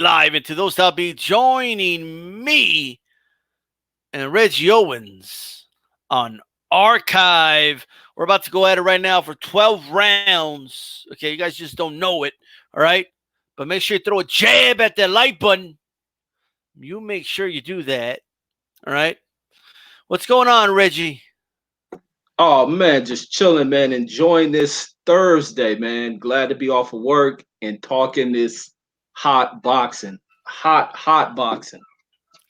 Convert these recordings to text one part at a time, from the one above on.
live, and to those that'll be joining me and Reggie Owens on Archive. We're about to go at it right now for 12 rounds. Okay, you guys just don't know it, all right? But make sure you throw a jab at that like button. You make sure you do that, all right? What's going on, Reggie? Oh man, just chilling, man. Enjoying this Thursday, man. Glad to be off of work and talking this hot boxing. Hot boxing.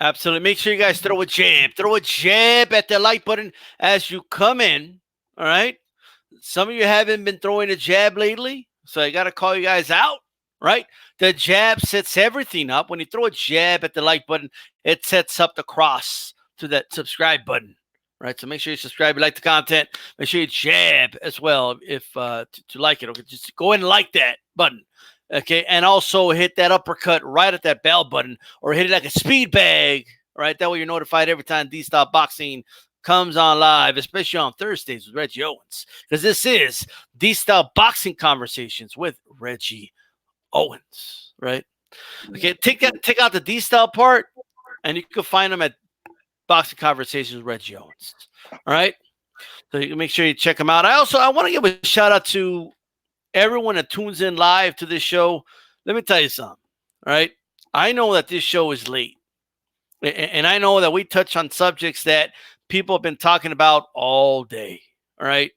Absolutely. Make sure you guys throw a jab. Throw a jab at the like button as you come in, all right? Some of you haven't been throwing a jab lately, so I got to call you guys out, right? The jab sets everything up. When you throw a jab at the like button, it sets up the cross to that subscribe button, right? So make sure you subscribe, you like the content. Make sure you jab as well if to like it. Okay, just go ahead and like that button. Okay, and also hit that uppercut right at that bell button, or hit it like a speed bag, right? That way you're notified every time DStyleBoxing comes on live, especially on Thursdays with Reggie Owens, because this is DStyleBoxing Conversations with Reggie Owens, right? Okay, take out the D-Style part, and you can find them at Boxing Conversations with Reggie Owens. All right, so you can make sure you check them out. I want to give a shout out to everyone that tunes in live to this show. Let me tell you something. All right, I know that this show is late, and I know that we touch on subjects that people have been talking about all day. All right.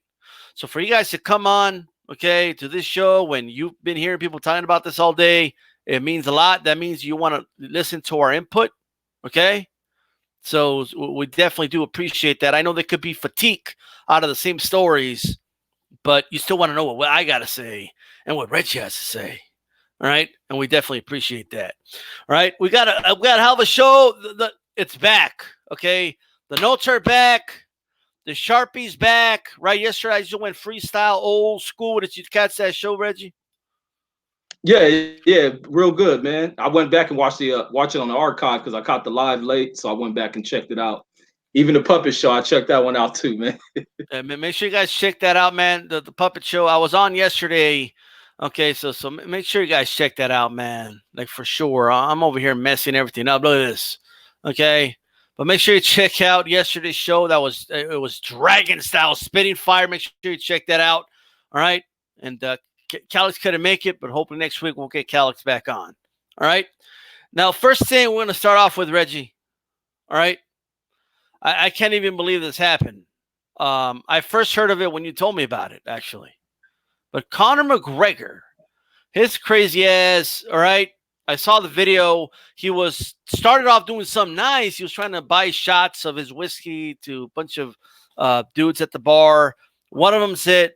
So for you guys to come on, okay, to this show when you've been hearing people talking about this all day, it means a lot. That means you want to listen to our input. Okay. So we definitely do appreciate that. I know there could be fatigue out of the same stories, but you still want to know what I got to say and what Reggie has to say. All right. And we definitely appreciate that. All right. We got a hell of a show. It's back. Okay. The notes are back. The Sharpie's back. Right. Yesterday I just went freestyle old school. Did you catch that show, Reggie? Yeah, real good, man. I went back and watched it on the archive because I caught the live late, so I went back and checked it out. Even the puppet show, I checked that one out too, man. Make sure you guys check that out, man. The puppet show. I was on yesterday. Okay, so make sure you guys check that out, man. Like for sure. I'm over here messing everything up. Look at this. Okay. But make sure you check out yesterday's show. It was Dragon Style Spitting Fire. Make sure you check that out. All right. And Calix couldn't make it, but hopefully next week we'll get Calix back on. All right. Now, first thing we're going to start off with, Reggie. All right. I can't even believe this happened. I first heard of it when you told me about it, actually. But Conor McGregor, his crazy ass, all right, I saw the video. He started off doing something nice. He was trying to buy shots of his whiskey to a bunch of dudes at the bar. One of them said,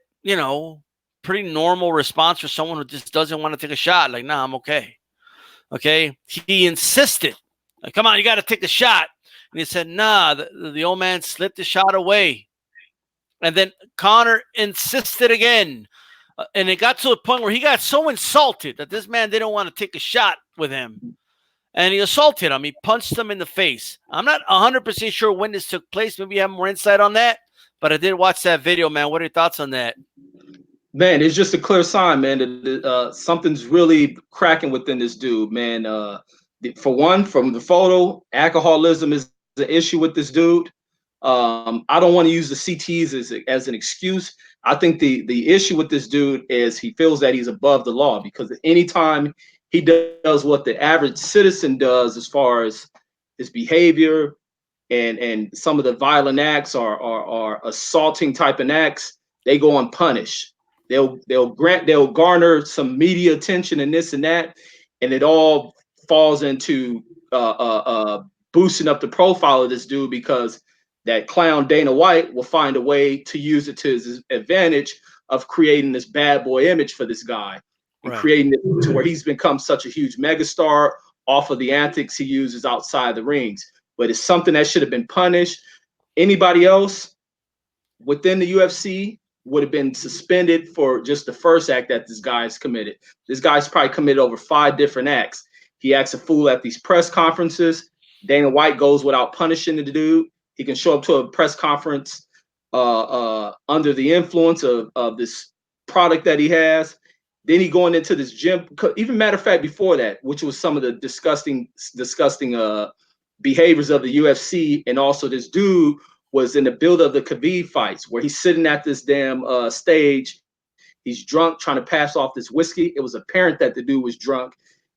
pretty normal response for someone who just doesn't want to take a shot. Like, nah, I'm okay. Okay. He insisted, like, come on, you got to take the shot. And he said, nah, the old man slipped the shot away. And then Conor insisted again. And it got to a point where he got so insulted that this man didn't want to take a shot with him. And he assaulted him. He punched him in the face. I'm not 100% sure when this took place. Maybe you have more insight on that. But I did watch that video, man. What are your thoughts on that? Man, it's just a clear sign, man, that something's really cracking within this dude, man. For one, from the photo, alcoholism is an issue with this dude. I don't want to use the CTs as an excuse. I think the issue with this dude is he feels that he's above the law, because anytime he does what the average citizen does as far as his behavior and some of the violent acts are assaulting type of acts, they go unpunished. They'll garner some media attention and this and that, and it all falls into boosting up the profile of this dude, because that clown Dana White will find a way to use it to his advantage of creating this bad boy image for this guy, and creating it to where he's become such a huge megastar off of the antics he uses outside the rings. But it's something that should have been punished. Anybody else within the UFC would have been suspended for just the first act that this guy's committed. This guy's probably committed over 5 different acts. He acts a fool at these press conferences. Dana White goes without punishing the dude. He can show up to a press conference under the influence of this product that he has. Then he going into this gym. Even matter of fact, before that, which was some of the disgusting behaviors of the UFC, and also this dude was in the build of the Khabib fights, where he's sitting at this damn stage. He's drunk, trying to pass off this whiskey. It was apparent that the dude was drunk.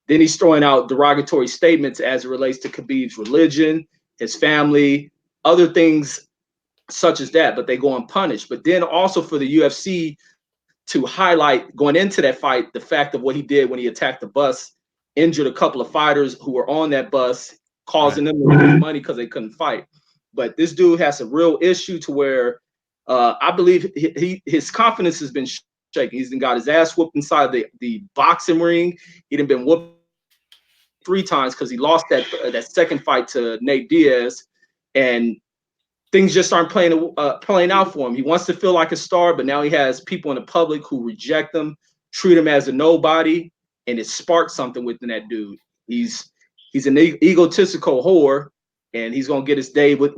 Then he's throwing out derogatory statements as it relates to Khabib's religion, his family, other things such as that, but they go unpunished. But then also for the UFC to highlight going into that fight the fact of what he did when he attacked the bus, injured a couple of fighters who were on that bus, causing them to lose money because they couldn't fight. But this dude has a real issue to where I believe his confidence has been shaken. He's got his ass whooped inside the boxing ring. He done been whooped 3 times because he lost that second fight to Nate Diaz, and things just aren't playing out for him. He wants to feel like a star, but now he has people in the public who reject him, treat him as a nobody, and it sparked something within that dude. He's an egotistical whore, and he's gonna get his day with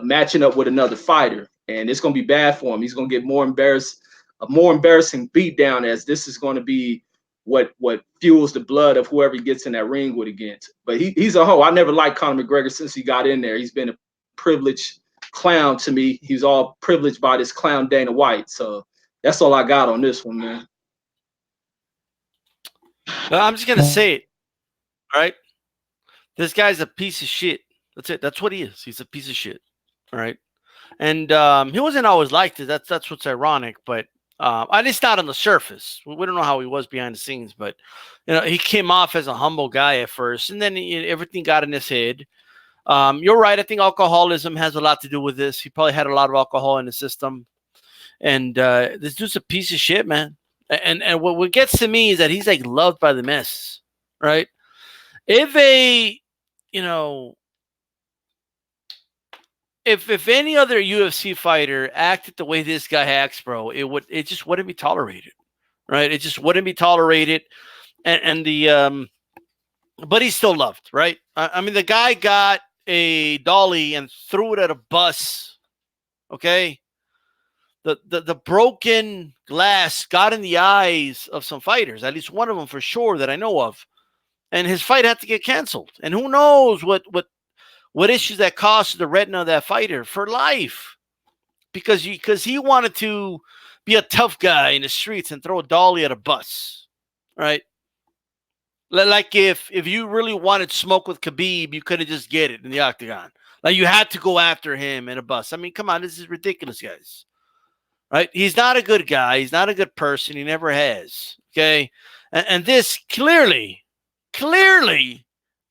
matching up with another fighter, and it's gonna be bad for him. He's gonna get a more embarrassing beatdown, as this is going to be what fuels the blood of whoever he gets in that ring with against. But he's a hoe. I never liked Conor McGregor since he got in there. He's been a privileged clown to me. He's all privileged by this clown Dana White. So that's all I got on this one, man. I'm just gonna say it. All right, this guy's a piece of shit. That's it. That's what he is. He's a piece of shit. All right, and he wasn't always like this. That's what's ironic, but at least not on the surface. We don't know how he was behind the scenes, but he came off as a humble guy at first, and then everything got in his head. You're right. I think alcoholism has a lot to do with this. He probably had a lot of alcohol in the system, and this dude's a piece of shit, man. And what gets to me is that he's like loved by the masses, right? If if any other UFC fighter acted the way this guy acts, bro, it just wouldn't be tolerated, right? It just wouldn't be tolerated, but he's still loved, right? I mean, the guy got a dolly and threw it at a bus. Okay, the broken glass got in the eyes of some fighters, at least one of them for sure that I know of, and his fight had to get canceled. And who knows what issues that cost the retina of that fighter for life, because he wanted to be a tough guy in the streets and throw a dolly at a bus, right? Like if you really wanted smoke with Khabib, you could have just get it in the octagon. Like you had to go after him in a bus. I mean, come on, this is ridiculous, guys. Right? He's not a good guy. He's not a good person. He never has. Okay, and this clearly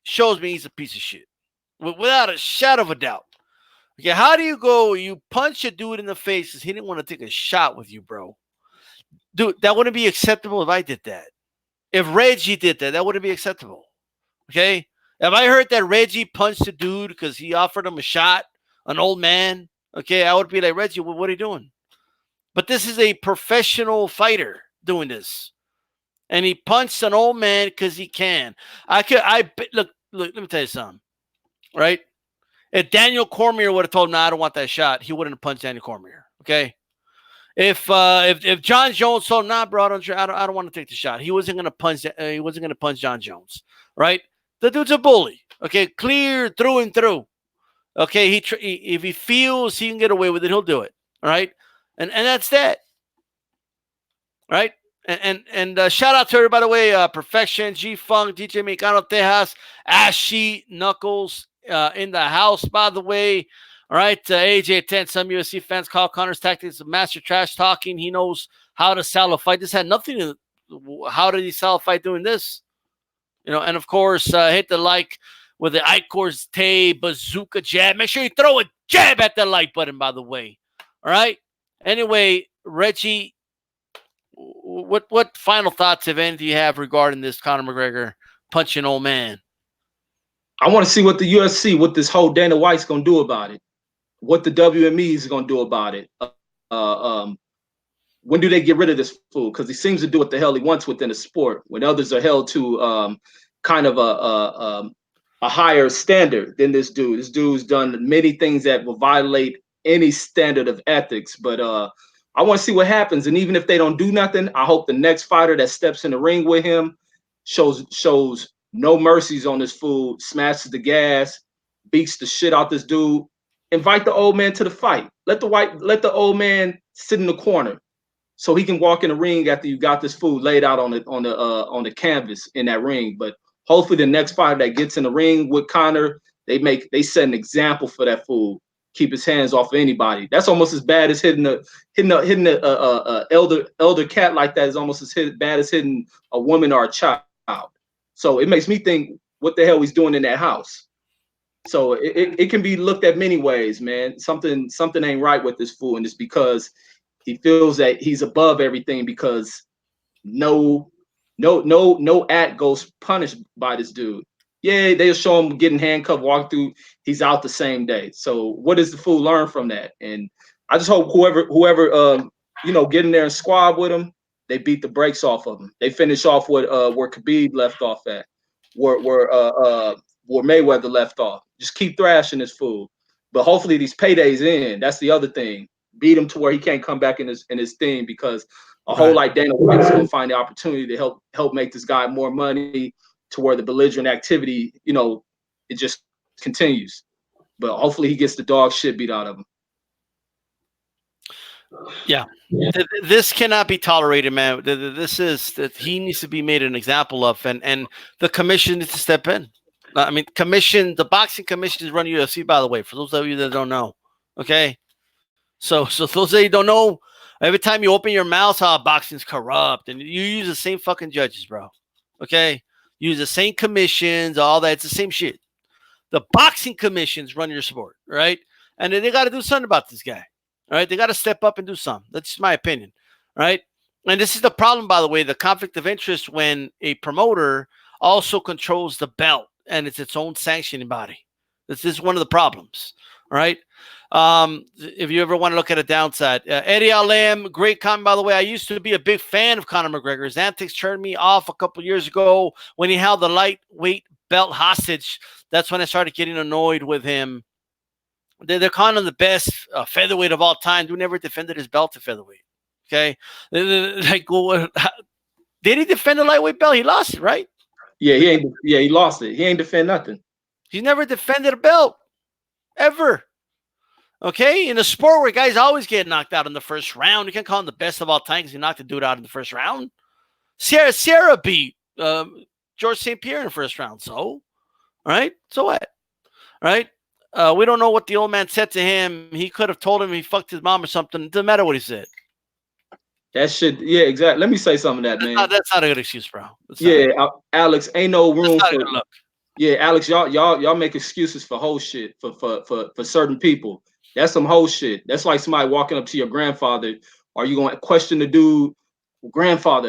shows me he's a piece of shit, without a shadow of a doubt. Okay, how do you punch a dude in the face because he didn't want to take a shot with you, bro? Dude, that wouldn't be acceptable if I did that. If Reggie did that, that wouldn't be acceptable. Okay? If I heard that Reggie punched a dude because he offered him a shot, an old man, okay, I would be like, Reggie, what are you doing? But this is a professional fighter doing this. And he punched an old man because he can. Look, let me tell you something. Right? If Daniel Cormier would have told him, "No, I don't want that shot," he wouldn't have punched Daniel Cormier. Okay? If John Jones told him, "Nah, bro, I don't want to take the shot," he wasn't gonna punch. He wasn't gonna punch John Jones, right? The dude's a bully. Okay, clear through and through. Okay, if he feels he can get away with it, he'll do it. All right, and that's that. Right, and shout out to her, by the way, Perfection, G Funk, DJ Mexicano Tejas, Ashy Knuckles in the house, by the way. All right, AJ10, some UFC fans call Conor's tactics master trash talking. He knows how to sell a fight. This had nothing to do. How did he sell a fight doing this? And of course, hit the like with the Icors Tay bazooka jab. Make sure you throw a jab at the like button, by the way. All right? Anyway, Reggie, what final thoughts, if any, do you have regarding this Conor McGregor punching old man? I want to see what the UFC, what this whole Dana White's going to do about it. What the WME is going to do about it. When do they get rid of this fool? Because he seems to do what the hell he wants within the sport, when others are held to kind of a higher standard than this dude. This dude's done many things that will violate any standard of ethics. But I want to see what happens. And even if they don't do nothing, I hope the next fighter that steps in the ring with him shows no mercies on this fool, smashes the gas, beats the shit out this dude. Invite the old man to the fight. Let the old man sit in the corner so he can walk in the ring after you got this food laid out on the canvas in that ring. But hopefully the next fighter that gets in the ring with Conor, they set an example for that fool. Keep his hands off of anybody. That's almost as bad as hitting a elder cat like that is almost as bad as hitting a woman or a child. So it makes me think what the hell he's doing in that house. So it can be looked at many ways, man. Something ain't right with this fool, and it's because he feels that he's above everything because no act goes punished by this dude. Yeah, they'll show him getting handcuffed, walk through. He's out the same day. So what does the fool learn from that? And I just hope whoever get in there and squab with him, they beat the brakes off of him. They finish off where Khabib left off at, where Mayweather left off. Just keep thrashing this fool. But hopefully these paydays in. That's the other thing. Beat him to where he can't come back in his thing because a whole like Dana White is gonna find the opportunity to help make this guy more money to where the belligerent activity, it just continues. But hopefully he gets the dog shit beat out of him. Yeah. This cannot be tolerated, man. This is that he needs to be made an example of, and the commission needs to step in. I mean, the boxing commission is running UFC, by the way, for those of you that don't know. Okay. So those that you don't know, every time you open your mouth, how boxing's corrupt, and you use the same fucking judges, bro. Okay. Use the same commissions, all that. It's the same shit. The boxing commissions run your sport, right? And then they got to do something about this guy. All right, they got to step up and do something. That's my opinion, right? And this is the problem, by the way, the conflict of interest when a promoter also controls the belt and it's its own sanctioning body. This is one of the problems, all right? If you ever want to look at a downside. Eddie Alam, great comment, by the way. I used to be a big fan of Conor McGregor. His antics turned me off a couple years ago when he held the lightweight belt hostage. That's when I started getting annoyed with him. They're calling him the best featherweight of all time. Who never defended his belt to featherweight? Okay, like, well, did he defend the lightweight belt? He lost it, right? Yeah, he lost it. He ain't defend nothing. He's never defended a belt ever. Okay, in a sport where guys always get knocked out in the first round, you can't call him the best of all time because he knocked the dude out in the first round. Sierra beat George St. Pierre in the first round. So, all right, so what? All right. We don't know what the old man said to him. He could have told him he fucked his mom or something. It doesn't matter what he said. That shit, yeah, exactly. Let me say something of that, man. That's not a good excuse, bro. Alex, ain't no room for. Look. Yeah, Alex, y'all make excuses for whole shit for certain people. That's some whole shit. That's like somebody walking up to your grandfather. Are you gonna question the dude, grandpa?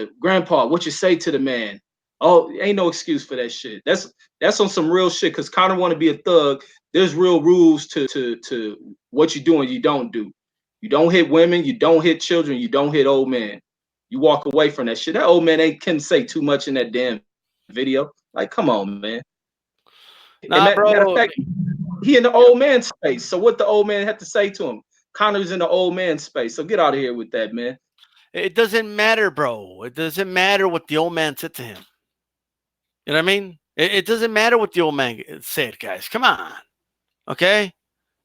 What you say to the man? Oh, ain't no excuse for that shit. That's on some real shit. Because Conor want to be a thug. There's real rules to what you do and you don't do. You don't hit women. You don't hit children. You don't hit old men. You walk away from that shit. That old man can't say too much in that damn video. Like, come on, man. Bro. Matter of fact, he in the old man space. So what the old man had to say to him? Conor's in the old man space. So get out of here with that, man. It doesn't matter, bro. It doesn't matter what the old man said to him. You know what I mean? It doesn't matter what the old man said, guys. Come on. Okay?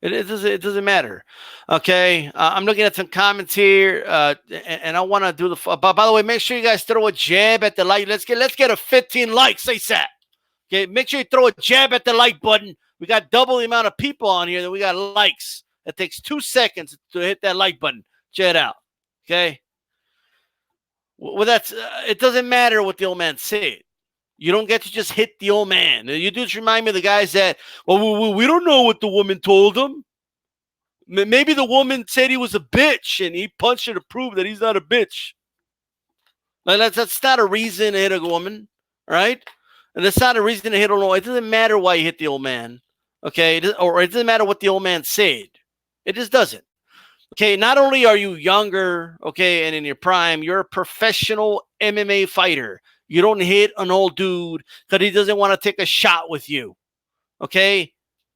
It doesn't matter. Okay? I'm looking at some comments here, and I want to do the. By the way, make sure you guys throw a jab at the like. Let's get a 15 likes ASAP. Okay? Make sure you throw a jab at the like button. We got double the amount of people on here that we got likes. It takes 2 seconds to hit that like button. Check it out. Okay? Well, it doesn't matter what the old man said. You don't get to just hit the old man. You just remind me of the guys that, well, we don't know what the woman told him. Maybe the woman said he was a bitch and he punched her to prove that he's not a bitch. Like that's not a reason to hit a woman, right? And that's not a reason to hit a woman. It doesn't matter why you hit the old man, okay? Or it doesn't matter what the old man said. It just doesn't. Okay, not only are you younger, okay, and in your prime, you're a professional MMA fighter. You don't hit an old dude because he doesn't want to take a shot with you, okay?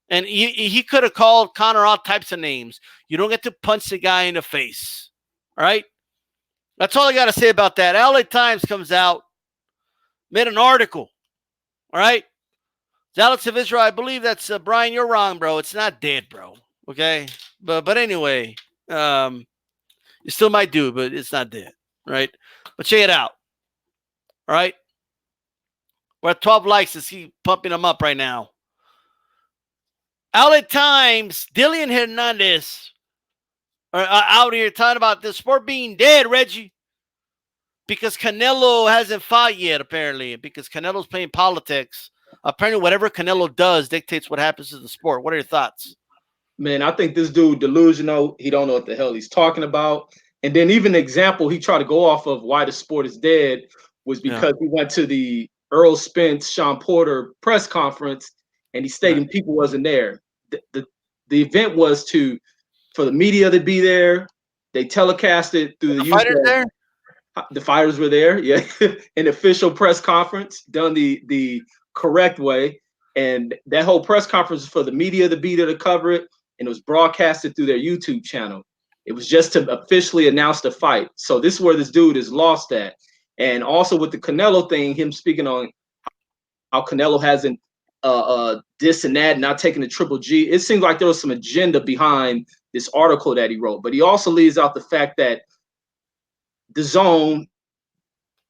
And he could have called Conor all types of names. You don't get to punch the guy in the face, All right. That's all I got to say about that. LA Times comes out, made an article. All right. Zealots of Israel, I believe that's Brian. You're wrong, bro. It's not dead, bro. Okay. But anyway, you still might do, but it's not dead. Right. But check it out. All right. We're at 12 likes. Let's keep pumping them up right now. LA Times, Dillian Hernandez are out here talking about the sport being dead, Reggie. Because Canelo hasn't fought yet, apparently. Because Canelo's playing politics. Apparently, whatever Canelo does dictates what happens to the sport. What are your thoughts? Man, I think this dude delusional. He don't know what the hell he's talking about. And then even the example he tried to go off of why the sport is dead was because he went to the Earl Spence, Sean Porter press conference, and he stated people wasn't there. The event was for the media to be there. They telecasted through the fighters there. The fighters were there, yeah. An official press conference done the correct way, and that whole press conference was for the media to be there to cover it, and it was broadcasted through their YouTube channel. It was just to officially announce the fight. So this is where this dude is lost at. And also with the Canelo thing, him speaking on how Canelo hasn't this and that, not taking the Triple G. It seems like there was some agenda behind this article that he wrote. But he also leaves out the fact that the zone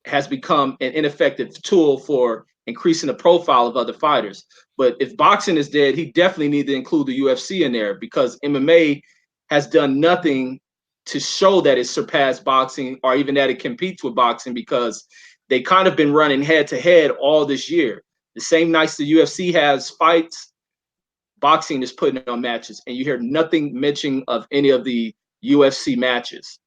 has become an ineffective tool for increasing the profile of other fighters. But if boxing is dead, he definitely needs to include the UFC in there, because MMA has done nothing to show that it surpassed boxing or even that it competes with boxing, because they kind of been running head to head all this year. The same nights the UFC has fights, boxing is putting on matches, and you hear nothing mentioning of any of the UFC matches.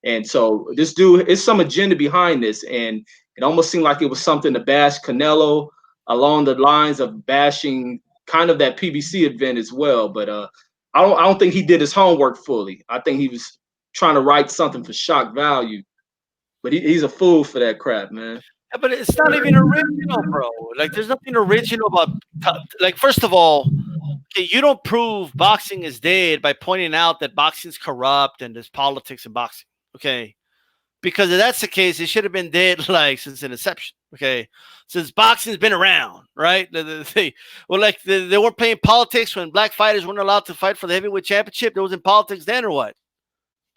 And so this dude, it's some agenda behind this, and it almost seemed like it was something to bash Canelo along the lines of bashing kind of that PBC event as well. But I don't think he did his homework fully. I think he was trying to write something for shock value, but he's a fool for that crap, man. Yeah, but it's not even original, bro. Like, there's nothing original about. Like, first of all, okay, you don't prove boxing is dead by pointing out that boxing's corrupt and there's politics in boxing. Okay, because if that's the case, it should have been dead like since an inception. Okay, since boxing's been around, right? They weren't playing politics when black fighters weren't allowed to fight for the heavyweight championship. There wasn't politics then, or what?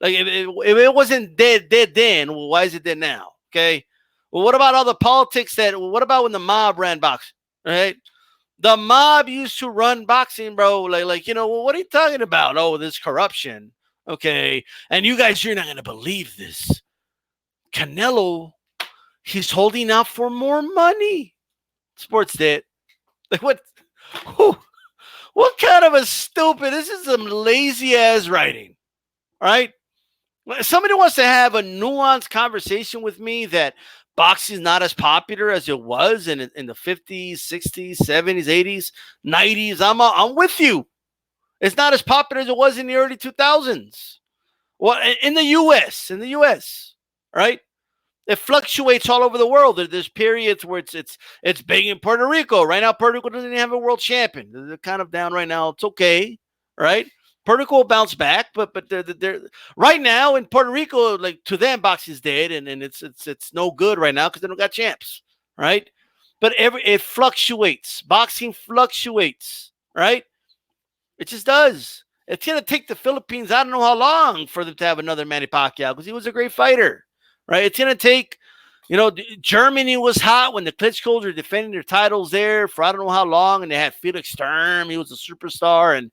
Like, if it wasn't dead then, well, why is it dead now? Okay. Well, what about all the politics what about when the mob ran boxing? Right? The mob used to run boxing, bro. Like, well, what are you talking about? Oh, this corruption. Okay. And you guys, you're not going to believe this. Canelo, he's holding out for more money. Sports dead. Like, what? What kind of a stupid? This is some lazy ass writing. All right. Somebody wants to have a nuanced conversation with me that boxing is not as popular as it was in the 50s, 60s, 70s, 80s, 90s. I'm with you. It's not as popular as it was in the early 2000s. Well, in the U.S., right? It fluctuates all over the world. There's periods where it's big in Puerto Rico. Right now, Puerto Rico doesn't even have a world champion. They're kind of down right now. It's okay, right? Puerto Rico will bounce back, but they're right now in Puerto Rico, like, to them, boxing's dead, and it's no good right now because they don't got champs, right? But it fluctuates. Boxing fluctuates, right? It just does. It's gonna take the Philippines, I don't know how long, for them to have another Manny Pacquiao, because he was a great fighter, right? It's gonna take, Germany was hot when the Klitschko's were defending their titles there for I don't know how long, and they had Felix Sturm. He was a superstar, and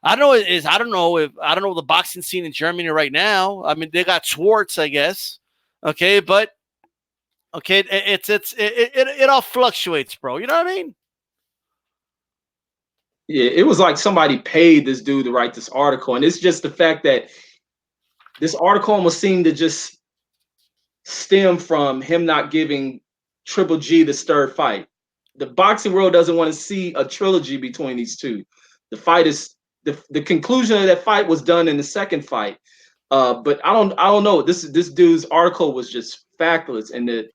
I don't know the boxing scene in Germany right now. I mean, they got Schwartz, I guess. Okay, but okay, it all fluctuates, bro. You know what I mean? Yeah, it was like somebody paid this dude to write this article, and it's just the fact that this article almost seemed to just stem from him not giving Triple G this third fight. The boxing world doesn't want to see a trilogy between these two. The fight is the conclusion of that fight was done in the second fight. But I don't know. This dude's article was just factless, and the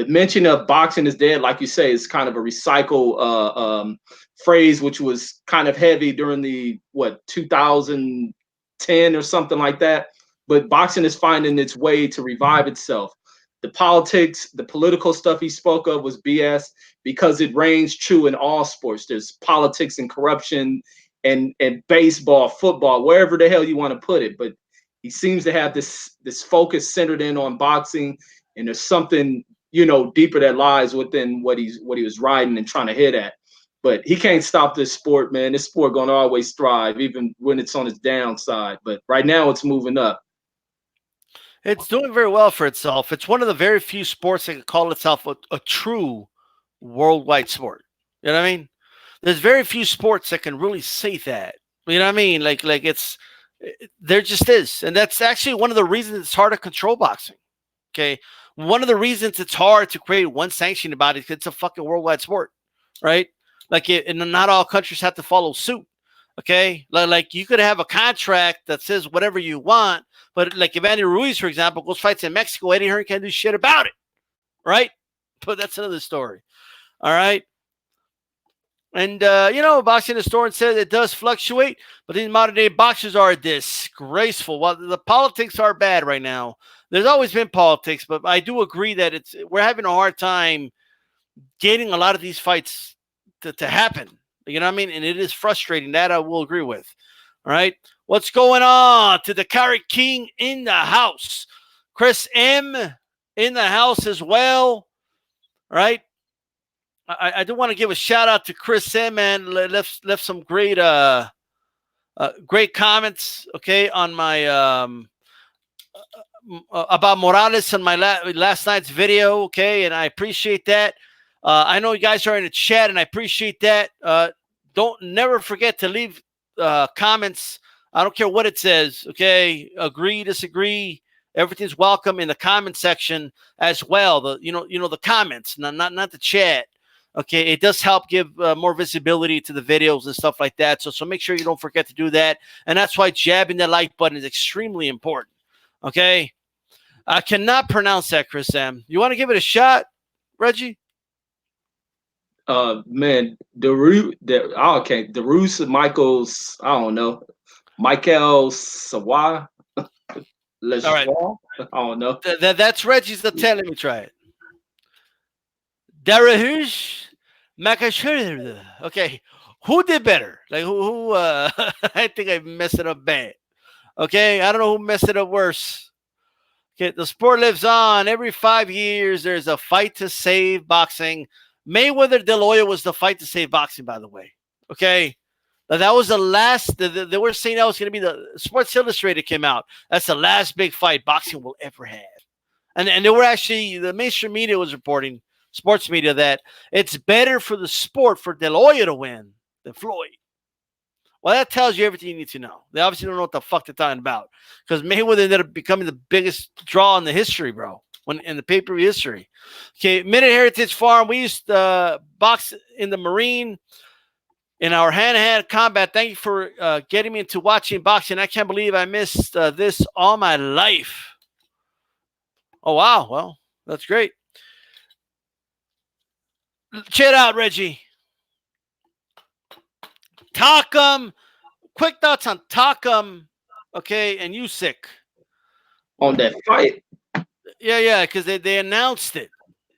mention of boxing is dead, like you say, is kind of a recycle phrase, which was kind of heavy during the 2010 or something like that. but boxing is finding its way to revive itself. The politics, the political stuff he spoke of was BS because it reigns true in all sports. There's politics and corruption and baseball, football, wherever the hell you want to put it. But he seems to have this focus centered in on boxing, and there's something, you know, deeper that lies within what he was riding and trying to hit at. But he can't stop this sport, man. This sport gonna always thrive, even when it's on its downside. But right now, it's moving up. It's doing very well for itself. It's one of the very few sports that can call itself a true worldwide sport. You know what I mean? There's very few sports that can really say that. You know what I mean? Like there just is, and that's actually one of the reasons it's hard to control boxing. Okay, one of the reasons it's hard to create one sanction about it is it's a fucking worldwide sport, right? Like and not all countries have to follow suit. Okay, like you could have a contract that says whatever you want, but like if Andy Ruiz, for example, goes fights in Mexico, Eddie Hearn can't do shit about it, right? But that's another story. All right. And, you know, boxing historian said it does fluctuate, but these modern day boxers are disgraceful. While the politics are bad right now, there's always been politics, but I do agree that we're having a hard time getting a lot of these fights to happen. You know what I mean? And it is frustrating. That I will agree with. All right. What's going on? To the Carrot King in the house. Chris M in the house as well. All right. I do want to give a shout out to Chris M, man. Left some great great comments, okay, on my about Morales on my last night's video, okay, and I appreciate that. I know you guys are in the chat, and I appreciate that. Don't never forget to leave comments. I don't care what it says, okay? Agree, disagree. Everything's welcome in the comment section as well. The comments, not the chat. Okay, it does help give more visibility to the videos and stuff like that. So make sure you don't forget to do that. And that's why jabbing the like button is extremely important. Okay, I cannot pronounce that, Chris M. You want to give it a shot, Reggie? Man, Darus Michaels, I don't know, Michael Sawa. All right, I don't know. That's Reggie's the 10. Let me try it. Darahush Makashur. Okay, who did better? Like who I think I messed it up bad. Okay, I don't know who messed it up worse. Okay, the sport lives on. Every 5 years, there's a fight to save boxing. Mayweather De La Hoya was the fight to save boxing, by the way. Okay, that was the last. They were saying that was going to be the Sports Illustrated came out. That's the last big fight boxing will ever have. And they were actually, the mainstream media was reporting, sports media, that it's better for the sport for De La Hoya to win than Floyd. Well, that tells you everything you need to know. They obviously don't know what the fuck they're talking about, because Mayweather ended up becoming the biggest draw in the history, bro, in the pay-per-view history. Okay, Minute Heritage Farm. We used to box in the Marine in our hand-to-hand combat. Thank you for getting me into watching boxing. I can't believe I missed this all my life. Oh, wow. Well, that's great. Check it out, Reggie. Takam. Quick thoughts on Takam, okay, and Usyk. On that fight? Yeah, because they announced it.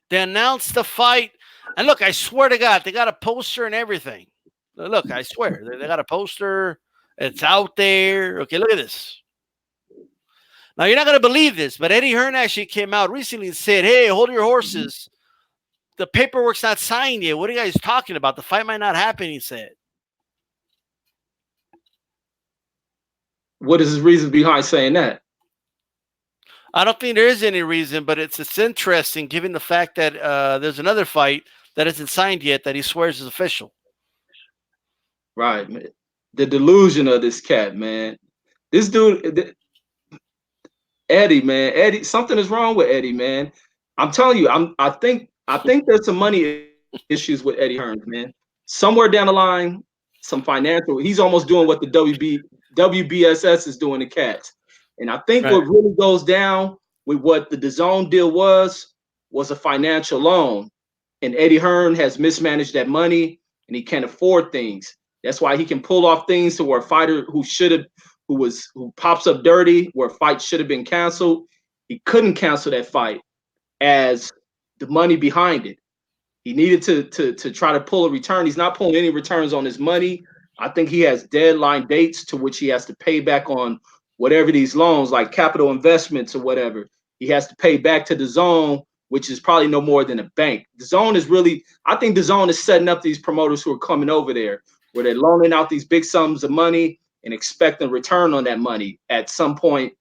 They announced the fight. And look, I swear to God, they got a poster and everything. Look, I swear. They got a poster. It's out there. Okay, look at this. Now, you're not going to believe this, but Eddie Hearn actually came out recently and said, hey, hold your horses. The paperwork's not signed yet. What are you guys talking about? The fight might not happen, he said. What is his reason behind saying that? I don't think there is any reason, but it's interesting given the fact that there's another fight that isn't signed yet that he swears is official. Right, man. The delusion of this cat, man. This dude, Eddie, man. Eddie, something is wrong with Eddie, man. I'm telling you, I think there's some money issues with Eddie Hearn, man. Somewhere down the line, some financial. He's almost doing what the WBSS is doing to cats. And I think what really goes down with what the DAZN deal was a financial loan. And Eddie Hearn has mismanaged that money, and he can't afford things. That's why he can pull off things to where a fighter who who pops up dirty where a fight should have been canceled. He couldn't cancel that fight as the money behind it. He needed to try to pull a return. He's not pulling any returns on his money. I think he has deadline dates to which he has to pay back on whatever these loans, like capital investments or whatever. He has to pay back to the zone, which is probably no more than a bank. The zone is really, I think the zone is setting up these promoters who are coming over there, where they're loaning out these big sums of money and expecting a return on that money at some point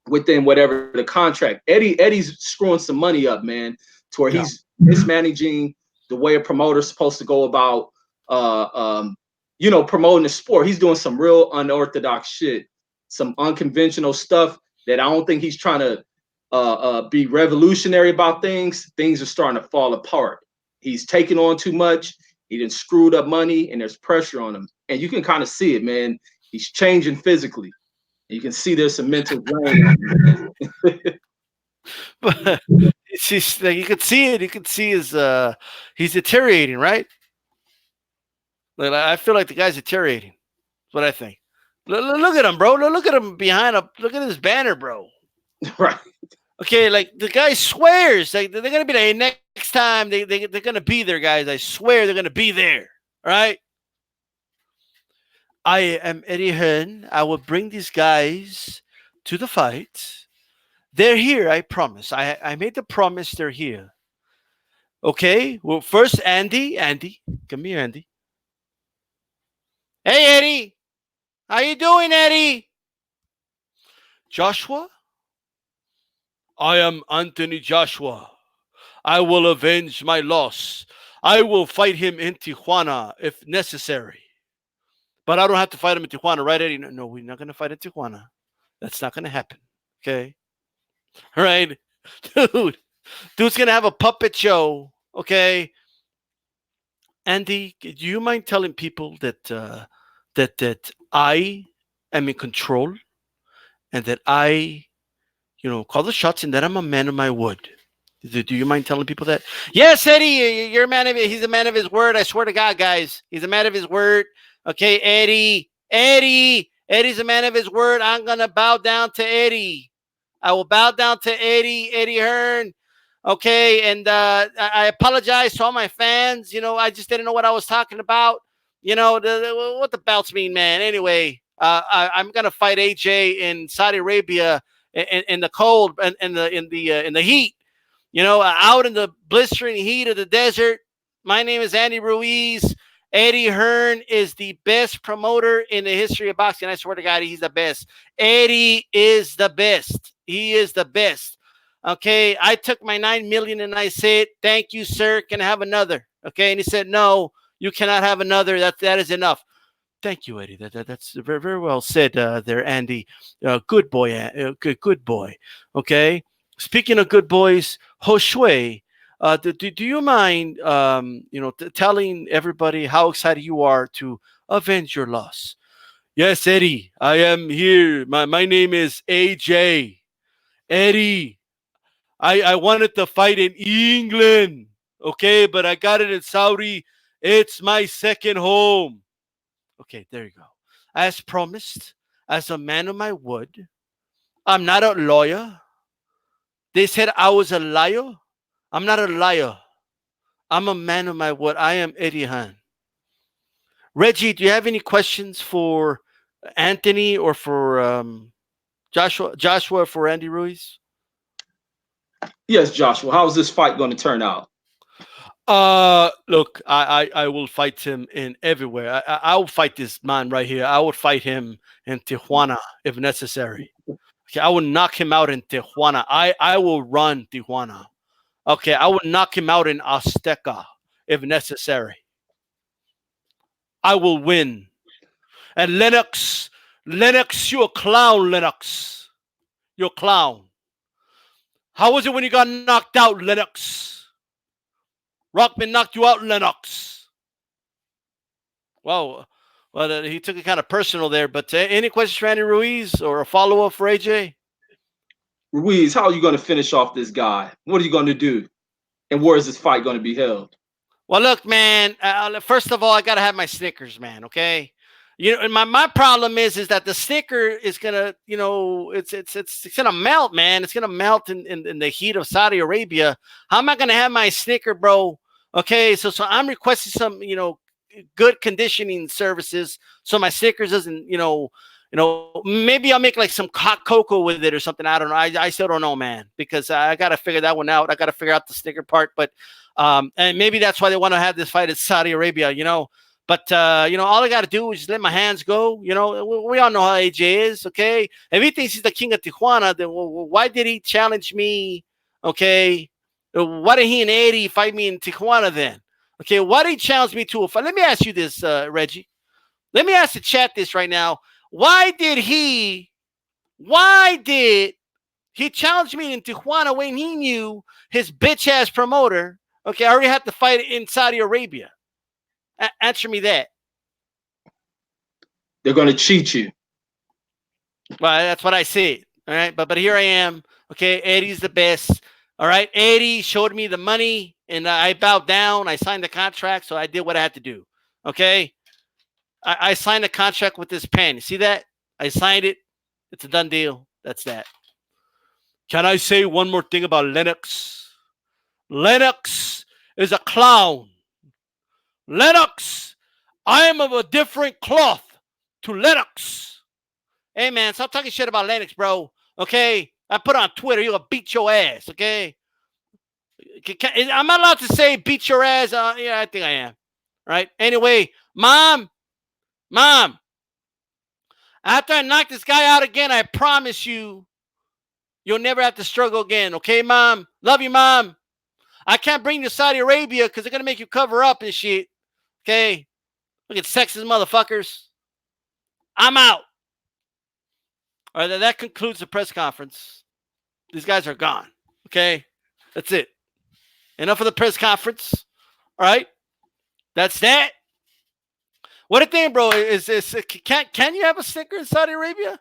within whatever the contract. Eddie's screwing some money up, man, to where he's mismanaging the way a promoter's supposed to go about promoting the sport. He's doing some real unorthodox shit, some unconventional stuff that I don't think he's trying to be revolutionary about things. Things are starting to fall apart. He's taking on too much. He done screwed up money, and there's pressure on him. And you can kind of see it, man. He's changing physically. You can see there's some mental drain on him. But it's just like you could see it. You could see he's deteriorating, right? Like, I feel like the guy's deteriorating. That's what I think. Look at him, bro. Look at him behind him. Look at his banner, bro. Right. Okay, like the guy swears like they're gonna be there next time. They're gonna be there, guys. I swear they're gonna be there. All right. I am Eddie Hearn. I will bring these guys to the fight. They're here, I promise. I made the promise they're here. Okay? Well, first, Andy. Andy. Come here, Andy. Hey, Eddie. How you doing, Eddie? Joshua? I am Anthony Joshua. I will avenge my loss. I will fight him in Tijuana if necessary. But I don't have to fight him in Tijuana, right, Eddie? No, we're not going to fight in Tijuana. That's not going to happen. Okay? All right? Dude's going to have a puppet show. Okay? Andy, do you mind telling people that that I am in control and that I, call the shots and that I'm a man of my word? Do you mind telling people that? Yes, Eddie, you're a man of it. He's a man of his word. I swear to God, guys. He's a man of his word. Okay, Eddie's a man of his word. I'm going to bow down to Eddie. I will bow down to Eddie Hearn. Okay, and I apologize to all my fans. I just didn't know what I was talking about. What the belts mean, man. Anyway, I'm going to fight AJ in Saudi Arabia in the cold and in the heat. Out in the blistering heat of the desert. My name is Andy Ruiz. Eddie Hearn is the best promoter in the history of boxing. I swear to God, he's the best. Eddie is the best. He is the best. Okay, I took my $9 million and I said, "Thank you, sir. Can I have another?" Okay, and he said, "No, you cannot have another. That is enough." Thank you, Eddie. That's very, very well said there, Andy. Good boy, good boy. Okay. Speaking of good boys, Josué, do you mind, telling everybody how excited you are to avenge your loss? Yes, Eddie, I am here. My name is AJ. Eddie, I wanted to fight in England, okay, but I got it in Saudi. It's my second home. Okay, there you go. As promised, as a man of my word, I'm not a lawyer. They said I was a liar. I'm not a liar. I'm a man of my word. I am Eddie Hearn. Reggie, do you have any questions for Anthony or for Joshua for Andy Ruiz? Yes, Joshua. How is this fight going to turn out? Look, I will fight him in everywhere. I will fight this man right here. I would fight him in Tijuana if necessary. Okay, I will knock him out in Tijuana. I will run Tijuana. Okay, I will knock him out in Azteca if necessary. I will win. And Lennox, you're a clown, Lennox. You're a clown. How was it when you got knocked out, Lennox? Rockman knocked you out, Lennox. Well, he took it kind of personal there. But any questions for Andy Ruiz or a follow-up for AJ? Ruiz, how are you going to finish off this guy? What are you going to do? And where is this fight going to be held? Well, look, man, first of all, I got to have my Snickers, man, okay? You know, and my problem is that the sticker is gonna, you know, it's gonna melt, man. It's gonna melt in the heat of Saudi Arabia. How am I gonna have my sticker, bro? Okay, so I'm requesting some, you know, good conditioning services so my stickers doesn't, maybe I'll make like some hot cocoa with it or something. I don't know. I still don't know, man, because I gotta figure that one out. I gotta figure out the sticker part, but and maybe that's why they want to have this fight in Saudi Arabia, you know. But all I got to do is just let my hands go. You know, we all know how AJ is. Okay, if he thinks he's the king of Tijuana, then why did he challenge me? Okay, why did he and Eddie fight me in Tijuana then? Okay, why did he challenge me to a fight? Let me ask you this, Reggie. Let me ask the chat this right now. Why did he challenge me in Tijuana when he knew his bitch ass promoter? Okay, I already had to fight in Saudi Arabia. Answer me that. They're going to cheat you. Well, that's what I see. All right, but here I am. Okay, Eddie's the best. All right, Eddie showed me the money, and I bowed down. I signed the contract, so I did what I had to do. Okay, I signed a contract with this pen. You see that? I signed it. It's a done deal. That's that. Can I say one more thing about Lennox? Lennox is a clown. Lennox, I am of a different cloth to Lennox. Hey, man, stop talking shit about Lennox, bro. Okay? I put on Twitter, you're going to beat your ass, okay? I'm not allowed to say beat your ass. Yeah, I think I am. Right? Anyway, Mom, after I knock this guy out again, I promise you'll never have to struggle again, okay, Mom? Love you, Mom. I can't bring you to Saudi Arabia because they're going to make you cover up and shit, okay? Look at sexist motherfuckers. I'm out. All right, that concludes the press conference. These guys are gone. Okay, that's it. Enough of the press conference. All right, that's that. What do you think, bro? Can you have a sticker in Saudi Arabia?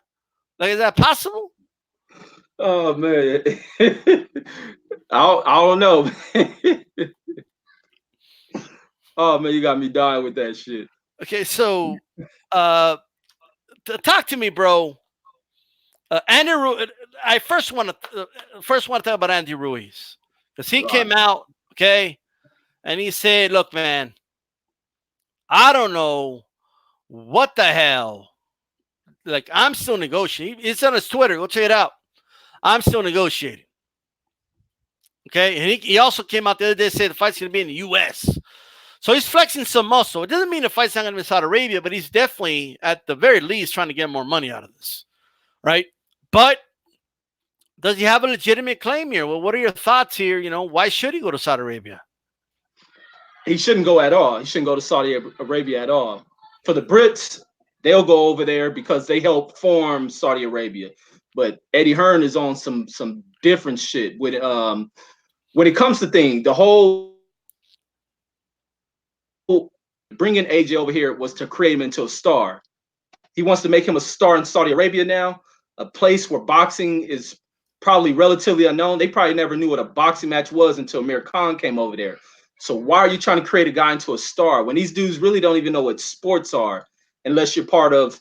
Like, is that possible? Oh man, I don't know. Oh man, you got me dying with that shit. Okay, so talk to me, bro. Andy Ruiz. I first want to talk about Andy Ruiz because he came out, okay, and he said, "Look, man, I don't know what the hell. Like, I'm still negotiating. It's on his Twitter. Go check it out. I'm still negotiating." Okay, and he also came out the other day and said the fight's going to be in the U.S. So he's flexing some muscle. It doesn't mean the fight's not going to be in Saudi Arabia, but he's definitely, at the very least, trying to get more money out of this, right? But does he have a legitimate claim here? Well, what are your thoughts here? You know, why should he go to Saudi Arabia? He shouldn't go at all. He shouldn't go to Saudi Arabia at all. For the Brits, they'll go over there because they help form Saudi Arabia. But Eddie Hearn is on some different shit with when it comes to things. The whole bringing AJ over here was to create him into a star. He wants to make him a star in Saudi Arabia now, a place where boxing is probably relatively unknown. They probably never knew what a boxing match was until Amir Khan came over there. So why are you trying to create a guy into a star when these dudes really don't even know what sports are unless you're part of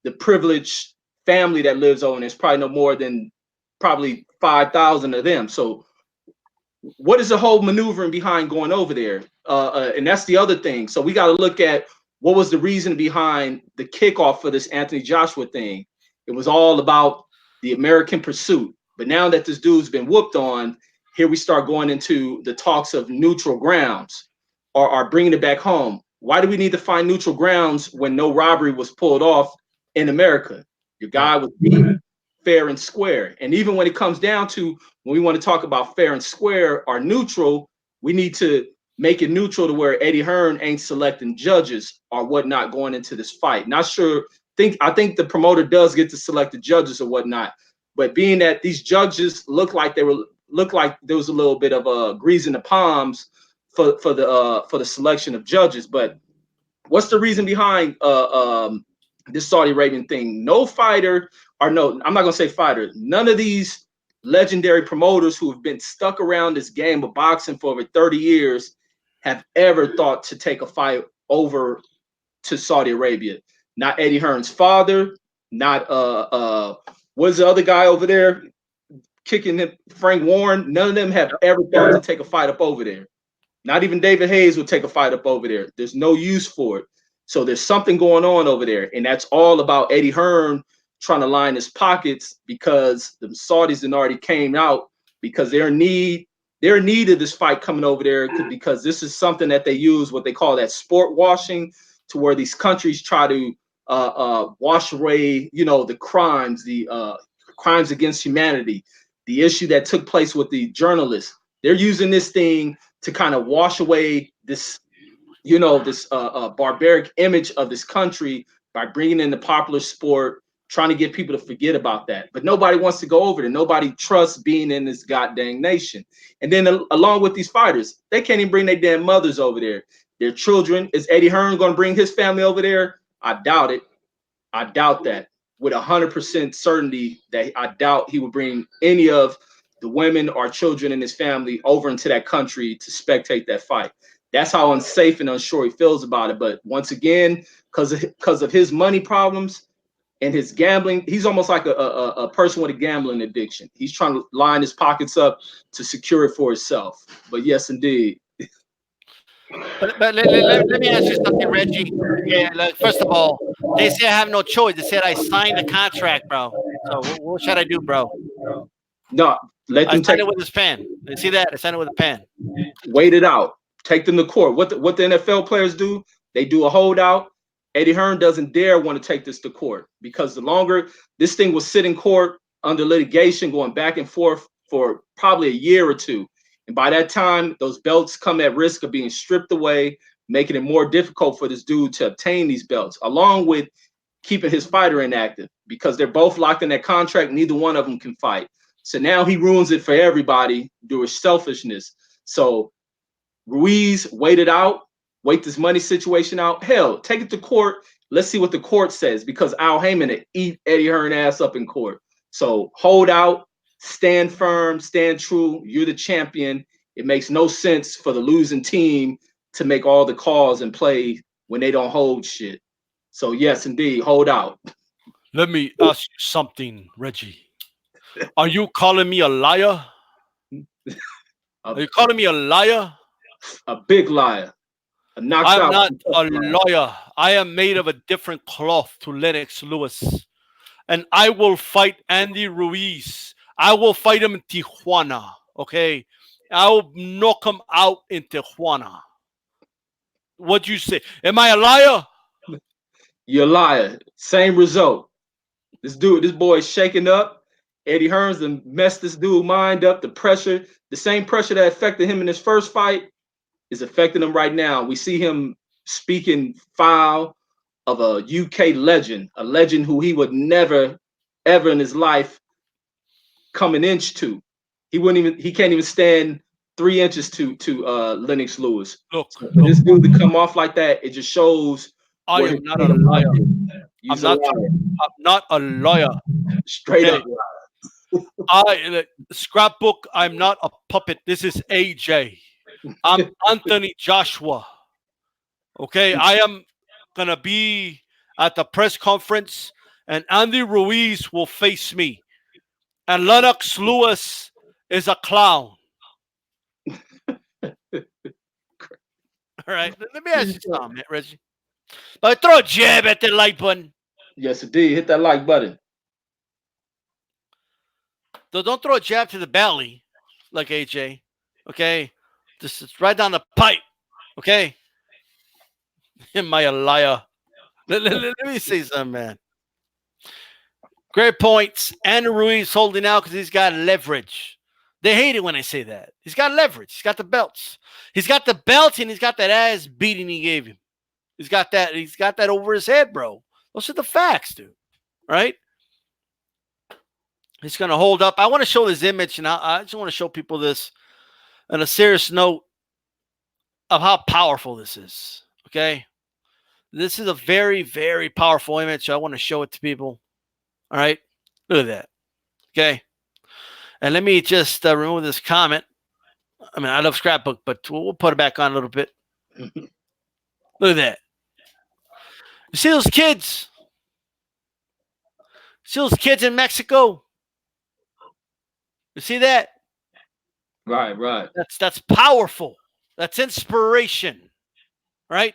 the privileged family that lives over there? There's probably no more than probably 5,000 of them. So what is the whole maneuvering behind going over there? And that's the other thing. So we got to look at what was the reason behind the kickoff for this Anthony Joshua thing. It was all about the American pursuit. But now that this dude's been whooped on, here we start going into the talks of neutral grounds or bringing it back home. Why do we need to find neutral grounds when no robbery was pulled off in America? Your guy was beat fair and square. And even when it comes down to when we want to talk about fair and square or neutral, we need to make it neutral to where Eddie Hearn ain't selecting judges or whatnot going into this fight. Not sure. I think the promoter does get to select the judges or whatnot, but being that these judges look like there was a little bit of grease in the palms for the selection of judges. But what's the reason behind this Saudi Arabian thing? No fighter, or no, I'm not gonna say fighter. None of these legendary promoters who have been stuck around this game of boxing for over 30 years have ever thought to take a fight over to Saudi Arabia. not Eddie Hearn's father, not what's the other guy over there kicking him, Frank Warren. None of them have ever thought to take a fight up over there. Not even David Hayes would take a fight up over there. There's no use for it. So there's something going on over there, and that's all about Eddie Hearn trying to line his pockets because the Saudis had already came out because they're in need of this fight coming over there because this is something that they use what they call that sport washing, to where these countries try to wash away, the crimes, the crimes against humanity, the issue that took place with the journalists. They're using this thing to kind of wash away this, this barbaric image of this country by bringing in the popular sport, trying to get people to forget about that. But nobody wants to go over there. Nobody trusts being in this goddamn nation. And then along with these fighters, they can't even bring their damn mothers over there. Their children. Is Eddie Hearn going to bring his family over there? I doubt it. I doubt that with 100% certainty that I doubt he would bring any of the women or children in his family over into that country to spectate that fight. That's how unsafe and unsure he feels about it. But once again, because of his money problems and his gambling, he's almost like a person with a gambling addiction. He's trying to line his pockets up to secure it for himself. But yes, indeed. But let me ask you something, Reggie. Okay, like, first of all, they say I have no choice. They said I signed the contract, bro. So what should I do, bro? No, let I them signed take it with his pen. You see that? I signed it with a pen. wait it out. Take them to court. What the NFL players do, they do a holdout. Eddie Hearn doesn't dare want to take this to court because the longer this thing will sit in court under litigation, going back and forth for probably a year or two. And by that time, those belts come at risk of being stripped away, making it more difficult for this dude to obtain these belts, along with keeping his fighter inactive because they're both locked in that contract. Neither one of them can fight. So now he ruins it for everybody due to selfishness. So Ruiz waited out, wait this money situation out. Hell, take it to court. Let's see what the court says because Al Heyman would eat Eddie Hearn ass up in court. So hold out, stand firm, stand true. You're the champion. It makes no sense for the losing team to make all the calls and play when they don't hold shit. So yes, indeed, hold out. Let me ask you something, Reggie. Are you calling me a liar? Are you calling me a liar? A big liar. A knocked I'm out. not a lawyer. I am made of a different cloth to Lennox Lewis. And I will fight Andy Ruiz. I will fight him in Tijuana. Okay? I will knock him out in Tijuana. What'd you say? Am I a liar? You're a liar. Same result. This boy is shaking up. Eddie Hearns and messed this dude mind up. The pressure, the same pressure that affected him in his first fight is affecting him right now. We see him speaking foul of a UK legend, a legend who he would never, ever in his life come an inch to. He can't even stand 3 inches to Lennox Lewis. Look, So for this dude to come off like that, it just shows I where am his not a liar. He's a liar. I'm not a lawyer. Straight Okay. up liar. Scrapbook, I'm not a puppet. This is AJ. I'm Anthony Joshua. Okay, I am gonna be at the press conference, and Andy Ruiz will face me, and Lennox Lewis is a clown. All right, let me ask you something, Reggie. But throw a jab at the like button. Yes, indeed. Hit that like button. So don't throw a jab to the belly like AJ. Okay, just it's right down the pipe. Okay, am I a liar? Let me say something, man. Great points. Andrew Ruiz holding out because he's got leverage. They hate it when I say that. He's got leverage. He's got the belts. He's got the belts and he's got that ass beating he gave him. He's got that. He's got that over his head, bro. Those are the facts, dude. Right? He's gonna hold up. I want to show this image, and I just want to show people this on a serious note of how powerful this is. Okay, this is a very, very powerful image. I want to show it to people. All right, look at that. Okay, and let me just remove this comment. I mean, I love Scrapbook, but we'll put it back on a little bit. Look at that. You see those kids? See those kids in Mexico? You see that? Right, right. That's powerful. That's inspiration, right?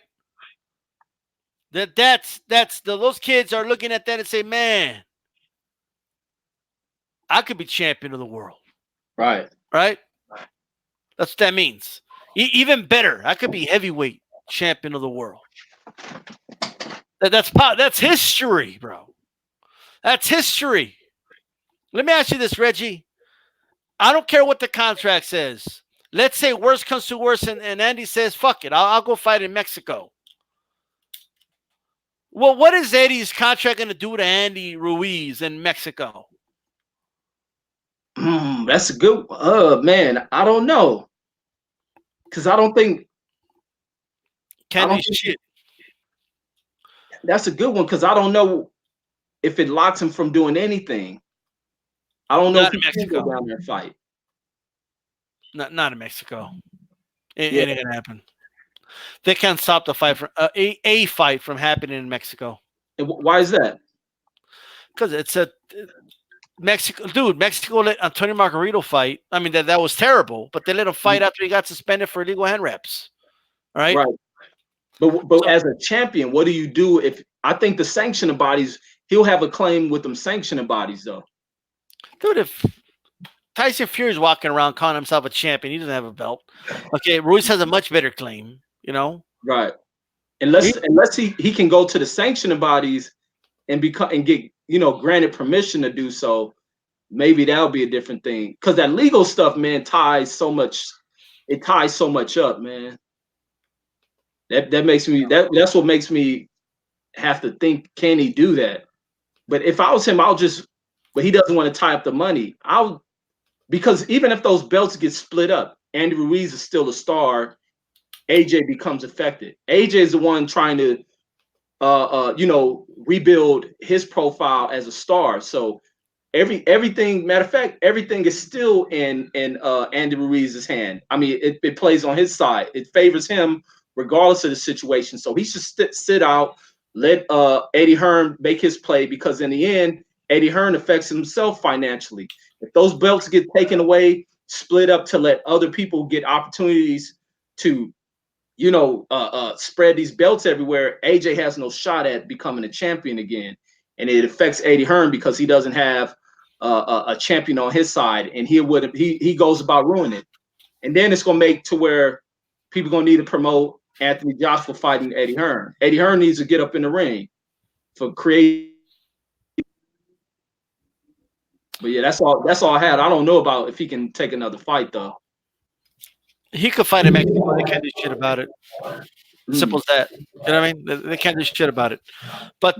Those kids are looking at that and say, man, I could be champion of the world, Right. right? That's what that means. Even better, I could be heavyweight champion of the world. That's history, bro. That's history. Let me ask you this, Reggie. I don't care what the contract says. Let's say worst comes to worst, and Andy says, "Fuck it, I'll go fight in Mexico." Well, what is Eddie's contract going to do to Andy Ruiz in Mexico? That's a good. Man, I don't know, because I don't think. Can do shit. That's a good one because I don't know if it locks him from doing anything. I don't know if he can go down there and fight. Not in Mexico. It ain't gonna happen. They can't stop the fight from a fight from happening in Mexico. And why is that? Because it's a Mexico, dude. Mexico let Antonio Margarito fight. I mean that was terrible, but they let him fight after he got suspended for illegal hand reps. Right. Right. But so, as a champion, what do you do if I think the sanctioning bodies? He'll have a claim with them sanctioning bodies, though. Dude, if Tyson Fury's walking around calling himself a champion, he doesn't have a belt. Okay, Ruiz has a much better claim. You know. Right. Unless he can go to the sanctioning bodies and get granted permission to do so, maybe that'll be a different thing. Because that legal stuff, man, ties so much up, man. That makes me that's what makes me have to think, can he do that? But if I was him, but he doesn't want to tie up the money. Because even if those belts get split up, Andy Ruiz is still a star. AJ becomes affected. AJ is the one trying to rebuild his profile as a star. So everything, matter of fact, everything is still in Andy Ruiz's hand. I mean, it plays on his side. It favors him regardless of the situation. So he should sit out, let Eddie Hearn make his play, because in the end, Eddie Hearn affects himself financially. If those belts get taken away, split up to let other people get opportunities to spread these belts everywhere, AJ has no shot at becoming a champion again. And it affects Eddie Hearn because he doesn't have a champion on his side, and he goes about ruining it. And then it's gonna make to where people gonna need to promote Anthony Joshua fighting Eddie Hearn. Eddie Hearn needs to get up in the ring for create. But yeah, that's all I had. I don't know about if he can take another fight though. He could fight in Mexico. They can't do shit about it. Simple as that. You know what I mean? They can't do shit about it. But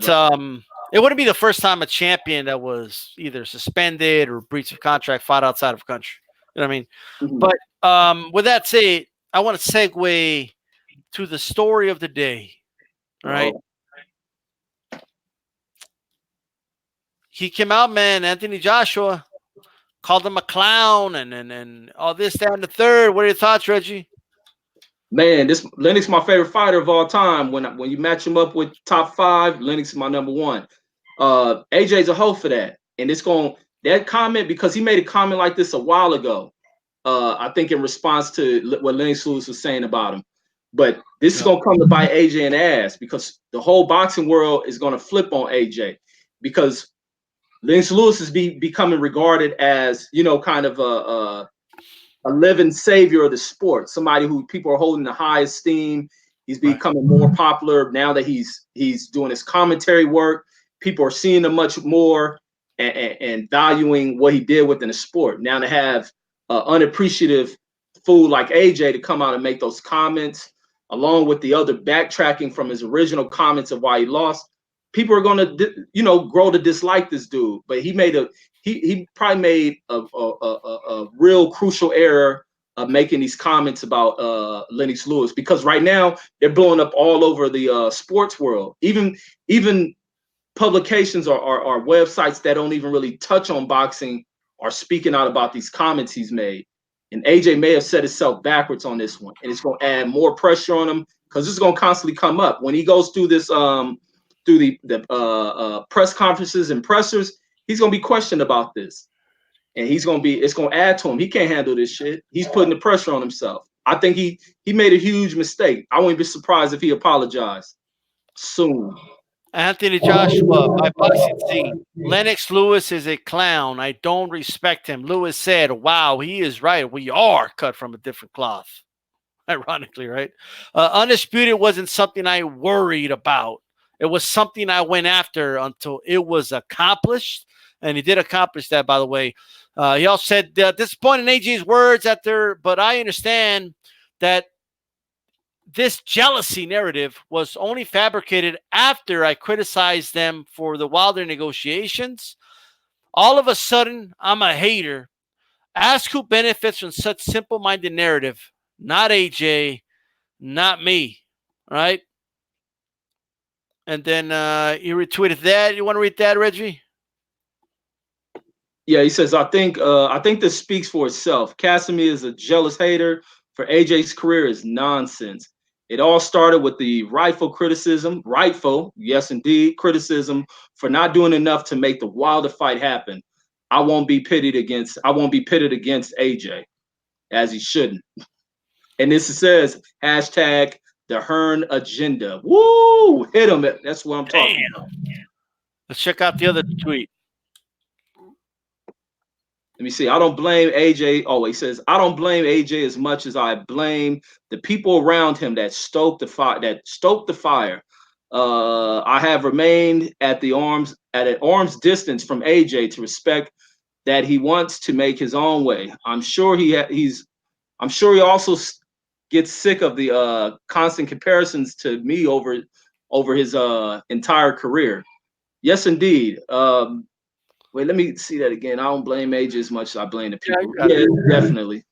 it wouldn't be the first time a champion that was either suspended or breach of contract fought outside of country. You know what I mean? But with that said, I want to segue to the story of the day. All right. He came out, man. Anthony Joshua called him a clown and all this, that, and the third. What are your thoughts, Reggie? Man, this Lennox my favorite fighter of all time. When you match him up with top 5, Lennox is my number 1. AJ's a hoe for that. And that comment, because he made a comment like this a while ago. I think in response to what Lennox Lewis was saying about him. But this is gonna come to bite AJ in the ass, because the whole boxing world is gonna flip on AJ, because Lennox Lewis is becoming regarded as, kind of a living savior of the sport, somebody who people are holding in high esteem. He's becoming more popular now that he's doing his commentary work. People are seeing him much more and valuing what he did within the sport. Now to have unappreciative fool like AJ to come out and make those comments, along with the other backtracking from his original comments of why he lost, people are going to, grow to dislike this dude. But he probably made a real crucial error of making these comments about Lennox Lewis, because right now they're blowing up all over the sports world. Even publications or websites that don't even really touch on boxing are speaking out about these comments he's made. And AJ may have set himself backwards on this one, and it's going to add more pressure on him, because this is going to constantly come up when he goes through this through the press conferences and pressers, he's gonna be questioned about this, and it's gonna add to him. He can't handle this shit. He's putting the pressure on himself. I think he made a huge mistake. I wouldn't be surprised if he apologized soon. Anthony Joshua by Boxing Scene. Lennox Lewis is a clown. I don't respect him. Lewis said, wow, he is right. We are cut from a different cloth. Ironically, right? Undisputed wasn't something I worried about. It was something I went after until it was accomplished. And he did accomplish that, by the way. He also said, disappointed in AJ's words but I understand that this jealousy narrative was only fabricated after I criticized them for the Wilder negotiations. All of a sudden, I'm a hater. Ask who benefits from such simple-minded narrative. Not AJ, not me, right? And then you retweeted that. You want to read that, Reggie? Yeah, he says, I think this speaks for itself. Casimir is a jealous hater for AJ's career is nonsense. It all started with the rightful, yes indeed, criticism for not doing enough to make the Wilder fight happen. I won't be pitted against AJ, as he shouldn't. And this says hashtag the Hearn agenda. Woo! Hit him. That's what I'm talking about. Let's check out the other tweet. Let me see. I don't blame AJ. Oh, he says, I don't blame AJ as much as I blame the people around him that stoked the fire. I have remained at an arm's distance from AJ to respect that he wants to make his own way. I'm sure he also gets sick of the constant comparisons to me over his entire career. Yes, indeed. Wait, let me see that again. I don't blame AJ as much as I blame the people. Yeah, definitely.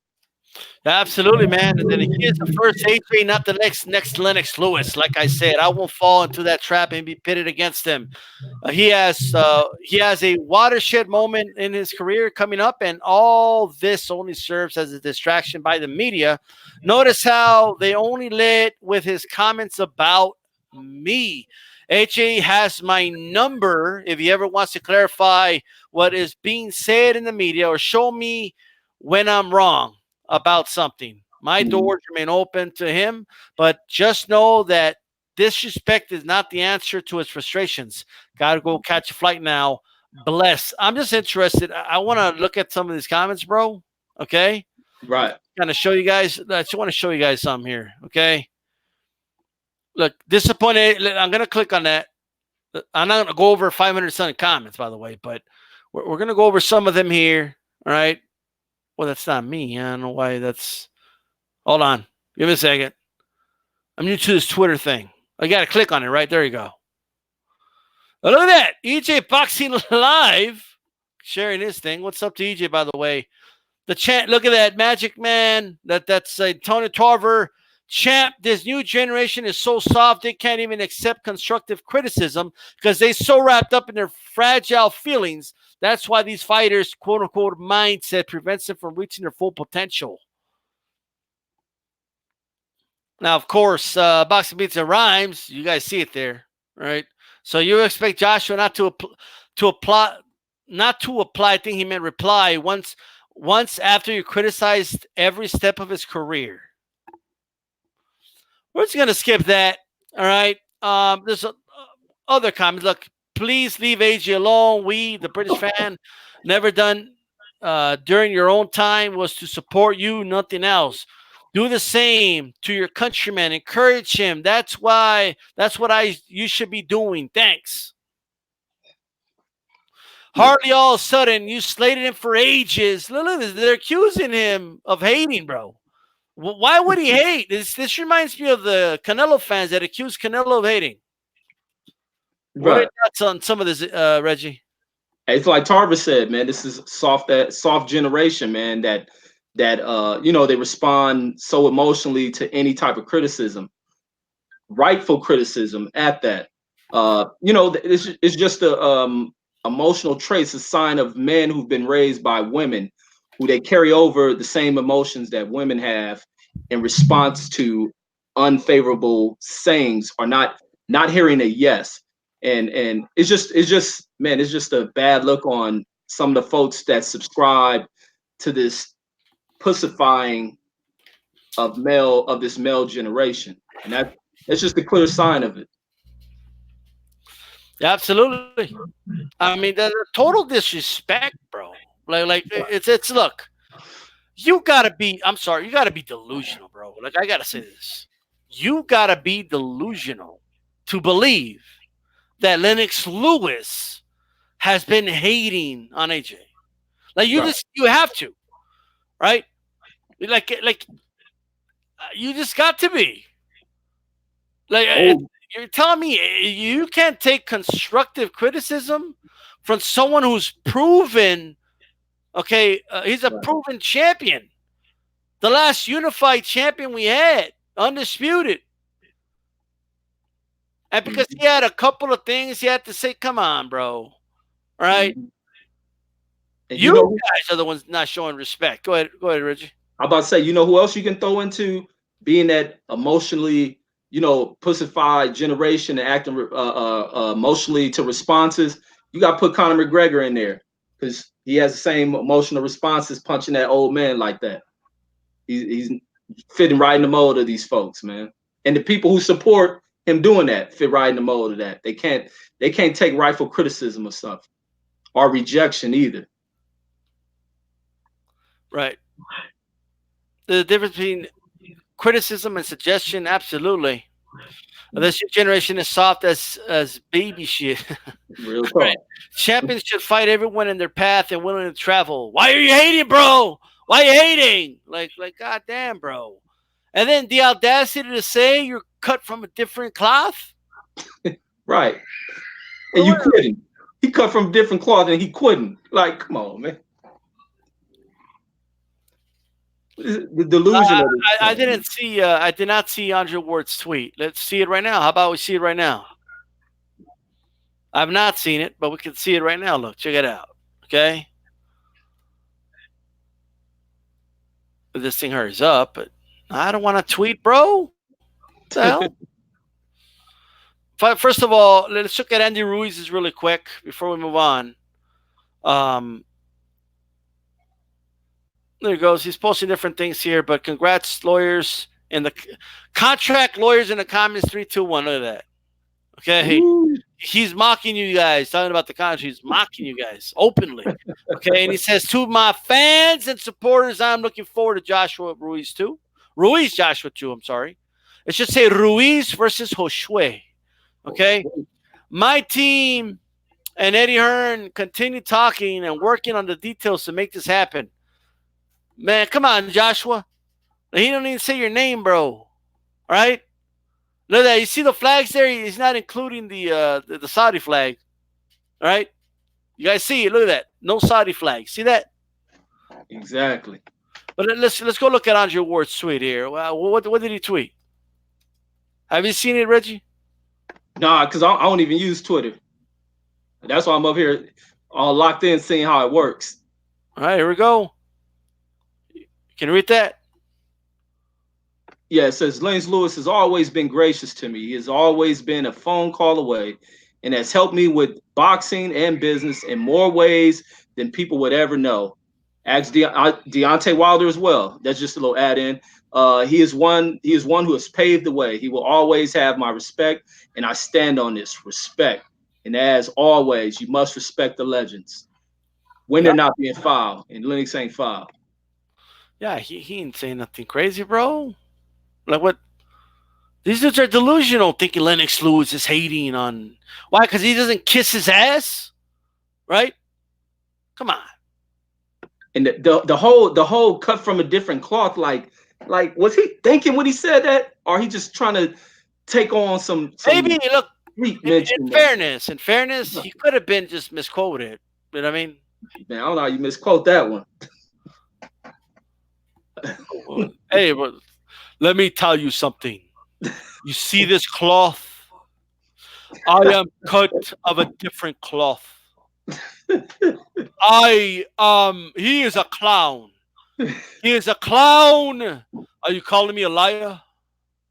Absolutely, man. And then here's the first AJ, not the next Lennox Lewis. Like I said, I won't fall into that trap and be pitted against him. He has a watershed moment in his career coming up, and all this only serves as a distraction by the media. Notice how they only led with his comments about me. AJ has my number if he ever wants to clarify what is being said in the media or show me when I'm wrong about something. My doors remain open to him, but just know that disrespect is not the answer to his frustrations. Got to go catch a flight now. Bless. I'm just interested. I want to look at some of these comments, bro. Okay? Right. Kind of show you guys. I just want to show you guys something here. Okay? Look, disappointed. I'm going to click on that. I'm not going to go over 500 something comments, by the way, but we're going to go over some of them here. All right? Well, that's not me. I don't know why that's. Hold on. Give me a second. I'm new to this Twitter thing. I got to click on it, right? There you go. Oh, look at that. EJ Boxing Live sharing his thing. What's up to EJ, by the way? The chat. Look at that. Magic Man. That's Tony Tarver. Champ, this new generation is so soft they can't even accept constructive criticism because they're so wrapped up in their fragile feelings. That's why these fighters, quote unquote, mindset prevents them from reaching their full potential. Now, of course, boxing beats and rhymes. You guys see it there, right? So you expect Joshua not to apply. I think he meant reply once after you criticized every step of his career. We're just gonna skip that. All right. There's other comments. Look, please leave AJ alone. We, the British fan, never done during your own time was to support you, nothing else. Do the same to your countrymen. Encourage him. That's what you should be doing. Thanks. Hardly all of a sudden you slated him for ages. Look, they're accusing him of hating, bro. Why would he hate? This reminds me of the Canelo fans that accuse Canelo of hating. Right. What are your thoughts on some of this, Reggie? It's like Tarver said, man. This is soft generation, man. That they respond so emotionally to any type of criticism, rightful criticism at that. It's just a emotional traits, a sign of men who've been raised by women, who they carry over the same emotions that women have in response to unfavorable sayings or not hearing a yes. and it's just man, it's just a bad look on some of the folks that subscribe to this pussifying of this male generation, and that's just a clear sign of it. Yeah, absolutely. I mean, the total disrespect, bro. Like it's look. You gotta be. I'm sorry. You gotta be delusional, bro. Like I gotta say this. You gotta be delusional to believe that Lennox Lewis has been hating on AJ. Like Right. you have to, right? Like you just got to be. Like Oh, you're telling me you can't take constructive criticism from someone who's proven. Okay, he's a right. proven champion. The last unified champion we had, undisputed. And because Mhm, he had a couple of things he had to say, come on, bro. All right. mhm. And You guys are the ones not showing respect. Go ahead, Reggie. I'm about to say, you know who else you can throw into being that emotionally, pussified generation and acting emotionally to responses? You got to put Conor McGregor in there because he has the same emotional responses punching that old man like that. He's fitting right in the mold of these folks, man. And the people who support him doing that fit right in the mold of that. They can't take rightful criticism of stuff or rejection either. Right. The difference between criticism and suggestion, absolutely. This generation is soft as baby shit. Real Right. talk. Champions should fight everyone in their path and willing to travel. Why are you hating, bro? Why are you hating? Like, goddamn, bro. And then the audacity to say you're cut from a different cloth. Right. And you Well, quitting. He cut from different cloth and he quitting. Like, come on, man. The delusion of this I stuff. didn't see. I did not see Andre Ward's tweet. Let's see it right now. How about we see it right now? I've not seen it, but we can see it right now. Look, check it out. Okay, this thing hurries up, but I don't want to tweet, bro. What the hell? First of all, let's look at Andy Ruiz's really quick before we move on. Um, there he goes. He's posting different things here, but congrats, lawyers and the contract lawyers in the comments. 3, 2, 1. Look at that. Okay, Ooh. he's mocking you guys, talking about the contract. He's mocking you guys openly. Okay, and he says to my fans and supporters, I'm looking forward to Joshua Ruiz too. Ruiz Joshua too. I'm sorry. It should say Ruiz versus Joshua. Okay, my team and Eddie Hearn continue talking and working on the details to make this happen. Man, come on, Joshua. He don't even say your name, bro. All right. Look at that. You see the flags there? He's not including the Saudi flag. All right. You guys see it? Look at that. No Saudi flag. See that? Exactly. But let's go look at Andre Ward's tweet here. Well, what did he tweet? Have you seen it, Reggie? Nah, because I don't even use Twitter. That's why I'm up here all locked in seeing how it works. All right, here we go. Can you read that? Yeah, it says Lennox Lewis has always been gracious to me. He has always been a phone call away and has helped me with boxing and business in more ways than people would ever know. Ask Deontay Wilder as well. That's just a little add-in. He is one. He is one who has paved the way. He will always have my respect, and I stand on this respect. And as always, you must respect the legends when Yeah. they're not being fouled. And Lennox ain't fouled. Yeah, he ain't saying nothing crazy, bro. Like what? These dudes are delusional, thinking Lennox Lewis is hating on. Why? Because he doesn't kiss his ass, right? Come on. And the whole cut from a different cloth. Like was he thinking when he said that, or he just trying to take on some Maybe look. street In mention? fairness, he could have been just misquoted. You know what I mean? Man, I don't know how you misquote that one. Well, hey, but let me tell you something. You see this cloth? I am cut of a different cloth. He is a clown. He is a clown. Are you calling me a liar?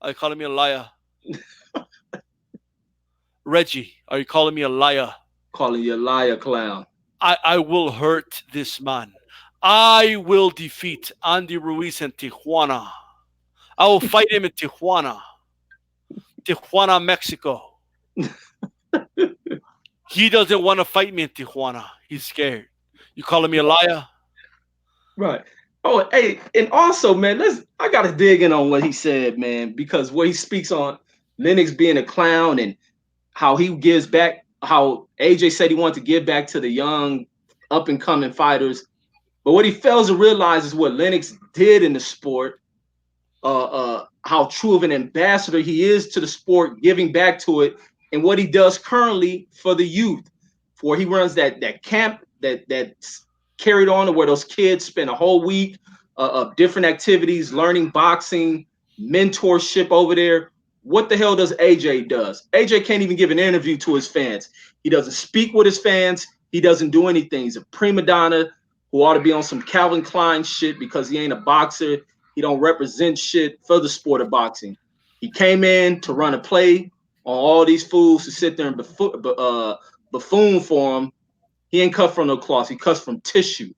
Are you calling me a liar? Reggie, are you calling me a liar? Calling you a liar, clown. I will hurt this man. I will defeat Andy Ruiz in Tijuana. I will fight him in Tijuana. Tijuana, Mexico. He doesn't want to fight me in Tijuana. He's scared. You calling me a liar? Right. Oh, hey, and also, man, I gotta dig in on what he said, man, because what he speaks on Lennox being a clown and how he gives back, how AJ said he wanted to give back to the young up and coming fighters. But what he fails to realize is what Lennox did in the sport, how true of an ambassador he is to the sport, giving back to it, and what he does currently for the youth. For he runs that camp that's carried on to where those kids spend a whole week of different activities, learning boxing, mentorship over there. What the hell does AJ does? AJ can't even give an interview to his fans. He doesn't speak with his fans. He doesn't do anything. He's a prima donna who ought to be on some Calvin Klein shit because he ain't a boxer. He don't represent shit for the sport of boxing. He came in to run a play on all these fools to sit there and buffoon for him. He ain't cut from no cloth. He cuts from tissue,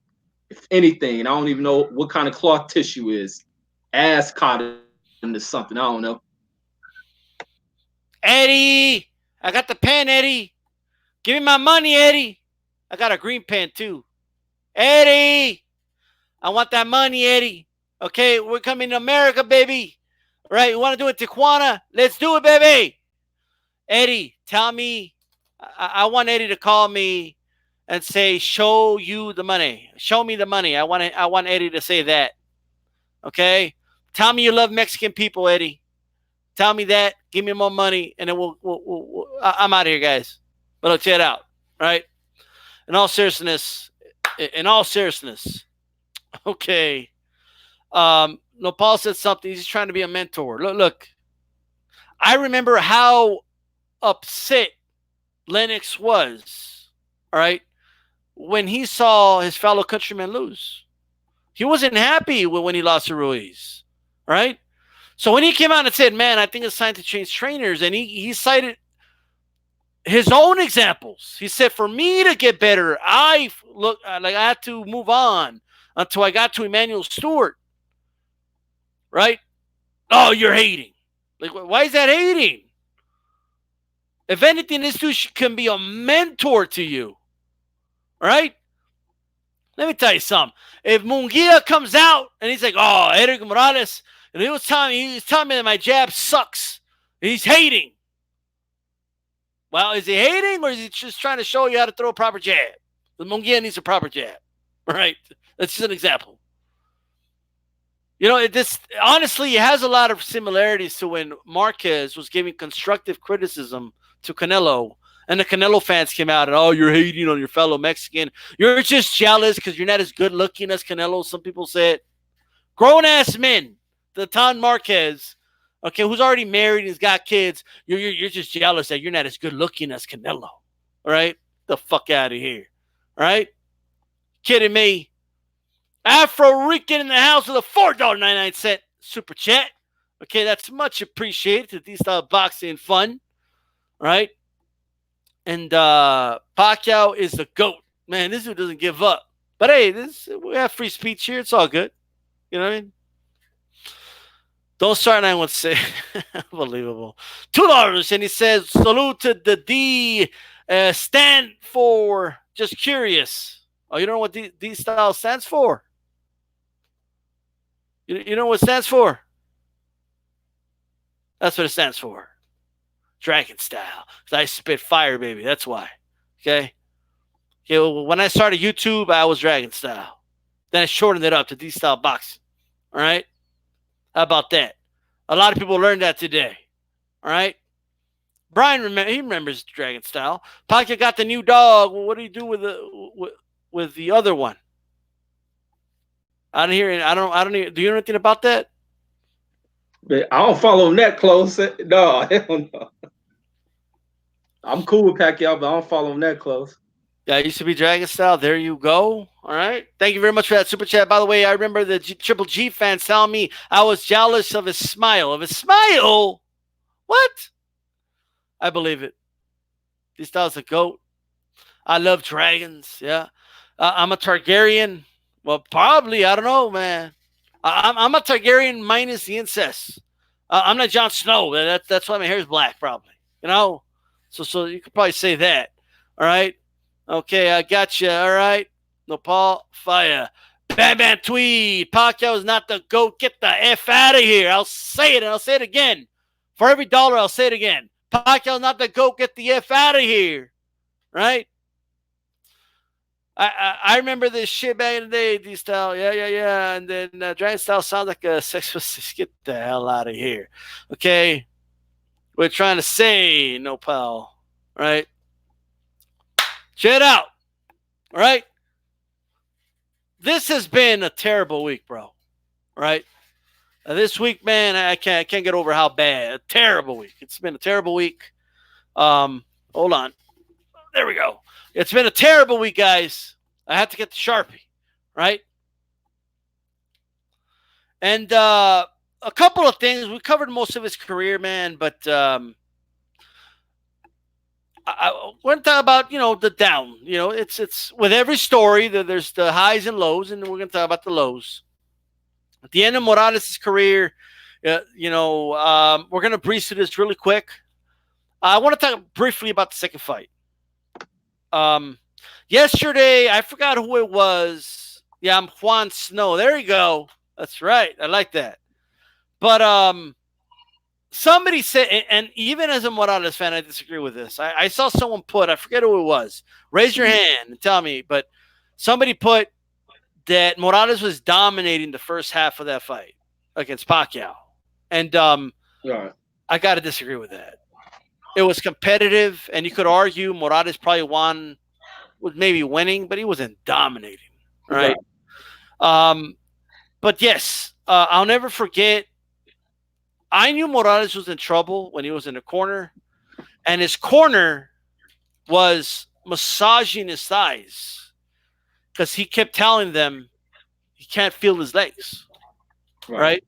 if anything. And I don't even know what kind of cloth tissue is. Ass cotton into something. I don't know. Eddie, I got the pen, Eddie. Give me my money, Eddie. I got a green pen, too. Eddie, I want that money, Eddie. Okay, we're coming to America, baby. All right, you want to do it, Tijuana? Let's do it, baby. Eddie, tell me. I want Eddie to call me and say, show you the money. Show me the money. I want Eddie to say that. Okay? Tell me you love Mexican people, Eddie. Tell me that. Give me more money, and then I'm out of here, guys. But I'll check it out. All right? In all seriousness, okay. Paul said something. He's trying to be a mentor. Look. I remember how upset Lennox was, all right, when he saw his fellow countrymen lose. He wasn't happy when he lost to Ruiz, all right? So when he came out and said, man, I think it's time to change trainers, and he cited his own examples. He said, for me to get better, I had to move on until I got to Emmanuel Stewart, right? Oh, you're hating. Like, why is that hating? If anything, this dude can be a mentor to you. All right? Let me tell you something. If Munguia comes out and he's like, oh, Eric Morales, and he was telling me that my jab sucks. And he's hating. Well, is he hating or is he just trying to show you how to throw a proper jab? The Munguia needs a proper jab. All right? That's just an example. You know, honestly, it has a lot of similarities to when Marquez was giving constructive criticism to Canelo, and the Canelo fans came out and, oh, you're hating on your fellow Mexican. You're just jealous because you're not as good looking as Canelo, some people said. Grown-ass men, the Ton Marquez, okay, who's already married and has got kids, you're just jealous that you're not as good looking as Canelo. All right? The fuck out of here. All right? Kidding me? Afro Rican in the house with a $4.99 super chat. Okay, that's much appreciated to DStyleBoxing Fun. Right? And Pacquiao is the GOAT. Man, this dude doesn't give up. But hey, we have free speech here. It's all good. You know what I mean? Don't start 916. Unbelievable. $2. And he says, salute to the D. Stand for just curious. Oh, you don't know what D style stands for? You know what it stands for? That's what it stands for. Dragon style. Because I spit fire, baby. That's why. Okay? Well, when I started YouTube, I was Dragon style. Then I shortened it up to DStyleBoxing. All right? How about that? A lot of people learned that today. All right? Brian, he remembers Dragon style. Pacquiao got the new dog. Well, what do you do with the other one? I don't hear it. I don't hear. Do you know anything about that? I don't follow him that close. No, hell no. I'm cool with Pacquiao, but I don't follow him that close. Yeah, I used to be Dragon style. There you go. All right. Thank you very much for that super chat. By the way, I remember the Triple G fans telling me I was jealous of his smile. Of his smile? What? I believe it. DStyle's a goat. I love dragons. Yeah. I'm a Targaryen. Well, probably. I don't know, man. I'm a Targaryen minus the incest. I'm not Jon Snow. That's why my hair is black, probably. You know? So you could probably say that. All right? Okay, I got you. All right. Nopal, fire. Batman Tweed. Pacquiao is not the GOAT. Get the F out of here. I'll say it, and I'll say it again. For every dollar, I'll say it again. Pacquiao is not the GOAT. Get the F out of here. Right? I remember this shit back in the day, DStyle. Yeah. And then Dragon Style sounds like a sexist. Get the hell out of here. Okay? We're trying to say, no pal. Right? Check it out. All right? This has been a terrible week, bro. Right? This week, man, I can't get over how bad. A terrible week. It's been a terrible week. Hold on. There we go. It's been a terrible week, guys. I have to get the Sharpie, right? And a couple of things. We covered most of his career, man, but I want to talk about, the down. It's with every story, there's the highs and lows, and we're going to talk about the lows. At the end of Morales' career, we're going to breeze through this really quick. I want to talk briefly about the second fight. Yesterday, I forgot who it was. Yeah, I'm Juan Snow. There you go. That's right. I like that. But somebody said, and even as a Morales fan, I disagree with this. I saw someone put, I forget who it was. Raise your hand and tell me. But somebody put that Morales was dominating the first half of that fight against Pacquiao. And I got to disagree with that. It was competitive, and you could argue Morales probably was maybe winning, but he wasn't dominating, right? But yes, I'll never forget. I knew Morales was in trouble when he was in the corner, and his corner was massaging his thighs because he kept telling them he can't feel his legs, right?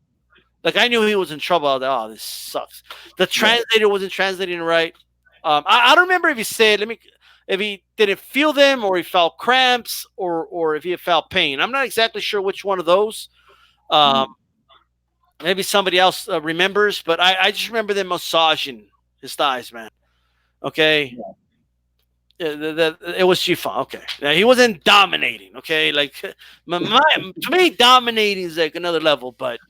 Like, I knew he was in trouble. I was like, oh, this sucks. The translator wasn't translating right. I don't remember if he said, if he didn't feel them, or he felt cramps, or if he felt pain. I'm not exactly sure which one of those. Maybe somebody else remembers, but I just remember them massaging his thighs, man. Okay. It was Chiffon. Okay. Now, he wasn't dominating. Okay. Like, to me, dominating is like another level, but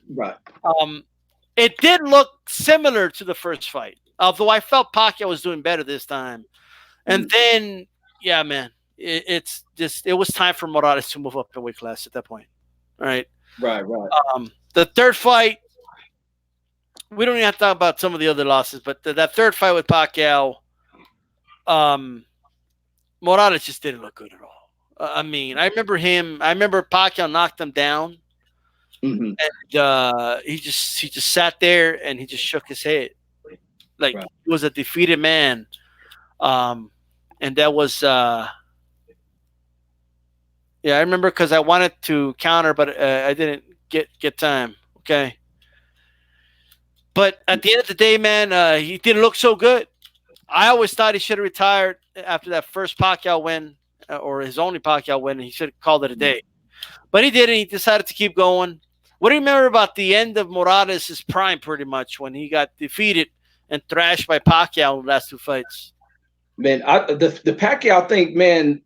it did look similar to the first fight, although I felt Pacquiao was doing better this time. And then, yeah, man, it was time for Morales to move up in weight class at that point. All right. Right. The third fight, we don't even have to talk about some of the other losses, but that third fight with Pacquiao, Morales just didn't look good at all. I remember Pacquiao knocked him down, and he just sat there and he just shook his head like he was a defeated man. And that was I remember because I wanted to counter, but I didn't get time. Okay. But at the end of the day, man, he didn't look so good. I always thought he should have retired after that first Pacquiao win, or his only Pacquiao win. He should have called it a day. But he didn't. He decided to keep going. What do you remember about the end of Morales' prime, pretty much, when he got defeated and thrashed by Pacquiao in the last two fights? Man, the Pacquiao thing, man,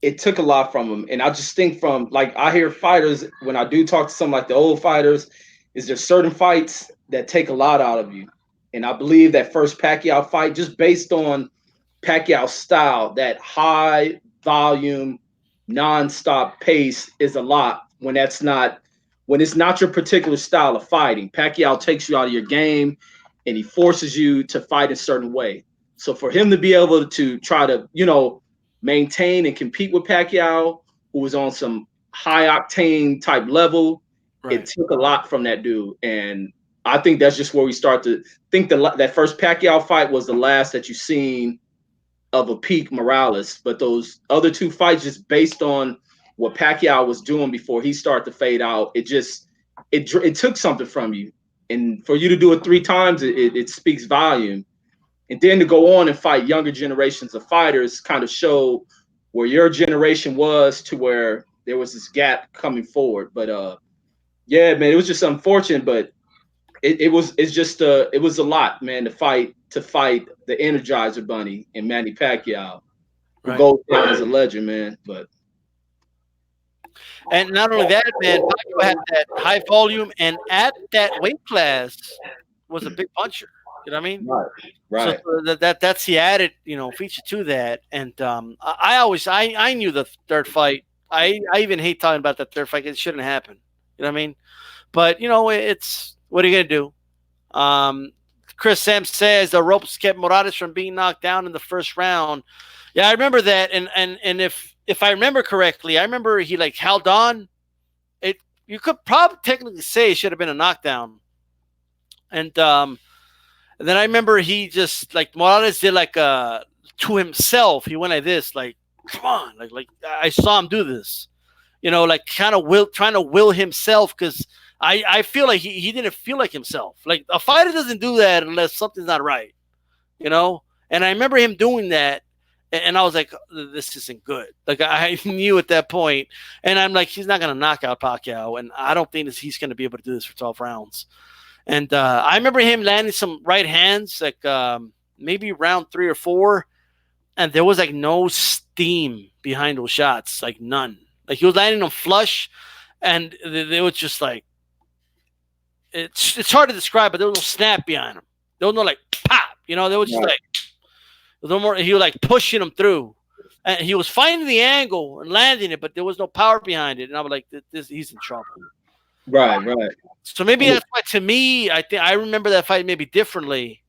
it took a lot from him. And I just think from, like, I hear fighters, when I do talk to some like the old fighters, is there certain fights that take a lot out of you. And I believe that first Pacquiao fight, just based on Pacquiao's style, that high volume, nonstop pace is a lot when it's not your particular style of fighting. Pacquiao takes you out of your game and he forces you to fight a certain way. So for him to be able to try to, maintain and compete with Pacquiao, who was on some high octane type level, it took a lot from that dude. And I think that's just where we start to think that first Pacquiao fight was the last that you've seen of a peak Morales. But those other two fights, just based on what Pacquiao was doing before he started to fade out, it took something from you. And for you to do it 3 times, it speaks volume. and then to go on and fight younger generations of fighters kind of showed where your generation was to where there was this gap coming forward. But yeah, man, it was just unfortunate, but it was a lot, man, to fight the Energizer Bunny and Manny Pacquiao, who goes down as a legend, man. And not only that, man, Pacquiao had that high volume, and at that weight class was a big puncher. You know what I mean? Right. So that's the added, feature to that. And I knew the third fight. I even hate talking about that third fight. It shouldn't happen. You know what I mean? But it's what are you gonna do? Chris Sam says the ropes kept Morales from being knocked down in the first round. Yeah, I remember that. And if I remember correctly, I remember he held on. You could probably technically say it should have been a knockdown. And then I remember he just Morales did to himself. He went like this, come on, like I saw him do this, kind of trying to will himself, because I feel like he didn't feel like himself. Like a fighter doesn't do that unless something's not right, And I remember him doing that, and I was like, this isn't good. Like I knew at that point, and I'm like, he's not gonna knock out Pacquiao, and I don't think he's gonna be able to do this for 12 rounds. And I remember him landing some right hands, maybe round 3 or 4, and there was no steam behind those shots, none. He was landing them flush, and they was just it's hard to describe, but there was no snap behind them. There was no pop, they were just no more. He was pushing them through, and he was finding the angle and landing it, but there was no power behind it. And I was like, he's in trouble. Right. So maybe that's why, to me, I think I remember that fight maybe differently,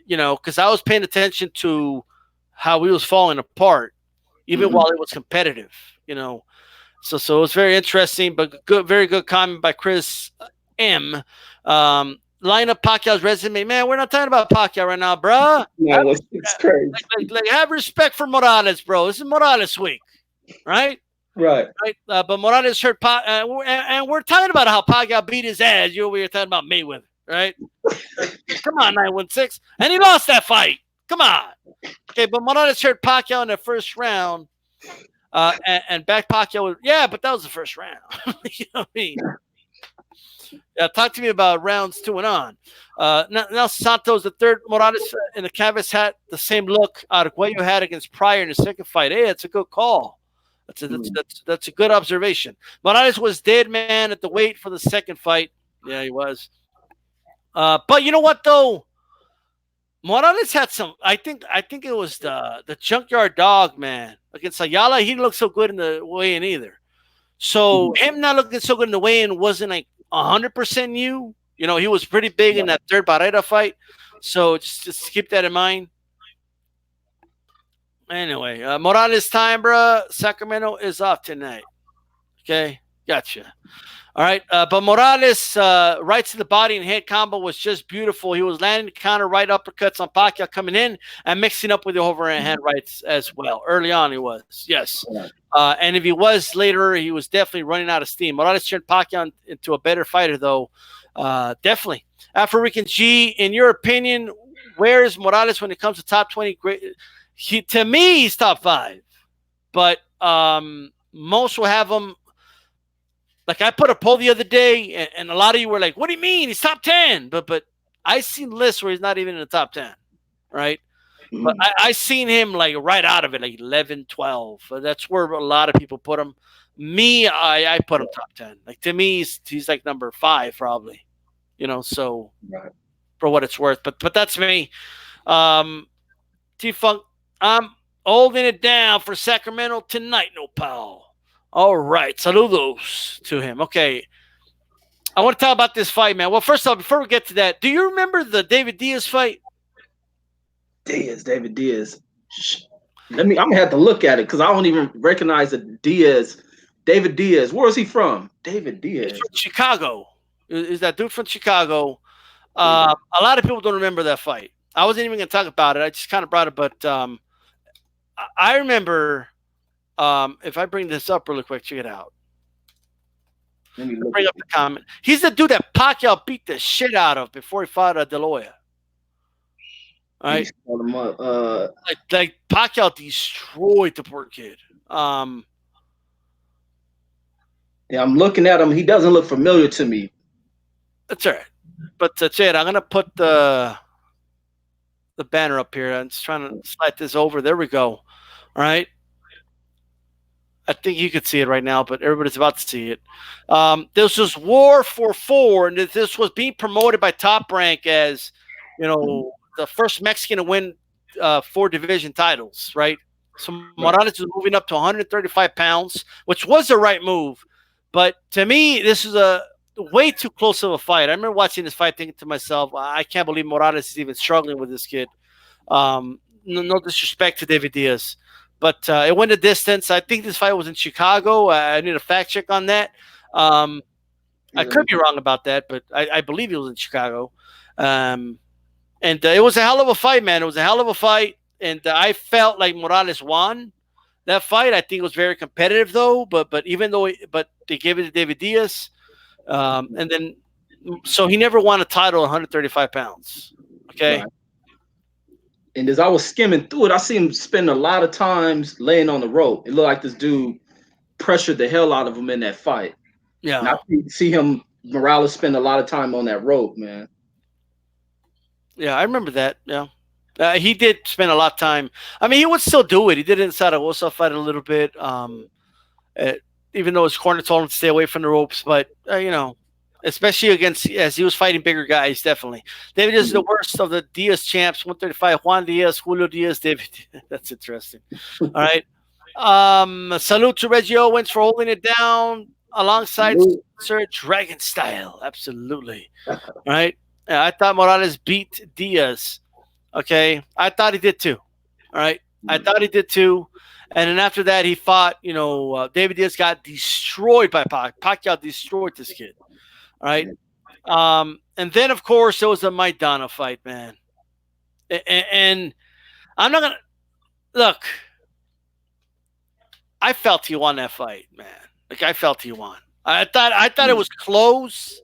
because I was paying attention to how he was falling apart, even while it was competitive, So it was very interesting, but very good comment by Chris M. Line up Pacquiao's resume, man. We're not talking about Pacquiao right now, bro. No, it's crazy. Have respect for Morales, bro. This is Morales week, right? Right. But Morales hurt and we're talking about how Pacquiao beat his ass. We were talking about Mayweather, right? Come on, 916. And he lost that fight. Come on. Okay, but Morales hurt Pacquiao in the first round. And back Pacquiao but that was the first round. You know what I mean? Yeah, talk to me about rounds 2 and on. Now Santos, the third Morales in the canvas, had the same look Arguello had against Pryor in the second fight. Hey, it's a good call. That's a good observation. Morales was dead man at the weight for the second fight. Yeah, he was. But you know what though? Morales had some. I think it was the junkyard dog man against Ayala. He didn't look so good in the weigh-in either. So him not looking so good in the weigh-in wasn't 100% new. He was pretty big in that third Barrera fight. So just keep that in mind. Anyway, Morales time, bro. Sacramento is off tonight. Okay, gotcha. All right, but Morales right to the body and head combo was just beautiful. He was landing counter right uppercuts on Pacquiao coming in and mixing up with the overhand rights as well. Early on, he was, yes. And if he was later, he was definitely running out of steam. Morales turned Pacquiao into a better fighter, though. Definitely. Afro Rican G, in your opinion, where is Morales when it comes to top 20 great? To me, he's top 5, but most will have him. I put a poll the other day, and a lot of you were like, "What do you mean he's top 10?" But I seen lists where he's not even in the top 10, right? But I seen him right out of it, 11, 12. That's where a lot of people put him. Me, I put him top 10. To me, he's number 5 probably. So right. For what it's worth, but that's me. T-Funk. I'm holding it down for Sacramento tonight, no pal. All right. Saludos to him. Okay. I want to talk about this fight, man. Well, first off, before we get to that, do you remember the David Diaz fight? David Diaz. I'm gonna have to look at it because I don't even recognize the Diaz. David Diaz. Where is he from? David Diaz. He's from Chicago. Is that dude from Chicago? A lot of people don't remember that fight. I wasn't even gonna talk about it. I just kind of brought it, but I remember. If I bring this up really quick, check it out. Let me bring up the comment. He's the dude that Pacquiao beat the shit out of before he fought De La Hoya. All Let me right, spell him up. like Pacquiao destroyed the poor kid. Yeah, I'm looking at him. He doesn't look familiar to me. That's all right. But Chad, I'm gonna put the banner up here. I'm just trying to slide this over. There we go. All right. I think you could see it right now, but everybody's about to see it. This was War for Four, and this was being promoted by Top Rank as, the first Mexican to win 4 division titles, right? So Right. Morales was moving up to 135 pounds, which was the right move. But to me, this is a way too close of a fight. I remember watching this fight thinking to myself, I can't believe Morales is even struggling with this kid. No disrespect to David Diaz, but it went a distance. I think this fight was in Chicago. I need a fact check on that. I Yeah, let could me. be wrong about that, but I believe it was in Chicago. And it was a hell of a fight, man. It was a hell of a fight, and I felt like Morales won that fight. I think it was very competitive, though. But even though, but they gave it to David Diaz, and then so he never won a title at 135 pounds. Okay. Right. And as I was skimming through it, I see him spend a lot of times laying on the rope. It looked like this dude pressured the hell out of him in that fight. And I Yeah. see him Morales spend a lot of time on that rope, man. Yeah, I remember that. Yeah. He did spend a lot of time. I mean, he would still do it. He did it inside a Wosa fight a little bit, uh, even though his corner told him to stay away from the ropes. But, especially against, as he was fighting bigger guys, definitely. David is the worst of the Diaz champs, 135. Juan Diaz, Julio Diaz, David. That's interesting. All right. Salute to Reggie Owens for holding it down alongside Sir Dragon Style. Absolutely. All right. I thought Morales beat Diaz. Okay. I thought he did too. All right. I thought he did too. And then after that, he fought, David Diaz got destroyed by Pacquiao destroyed this kid. All right. And then, of course, there was the Maidana fight, man. And I'm not going to look. I felt he won that fight, man. Like I felt he won. I thought it was close.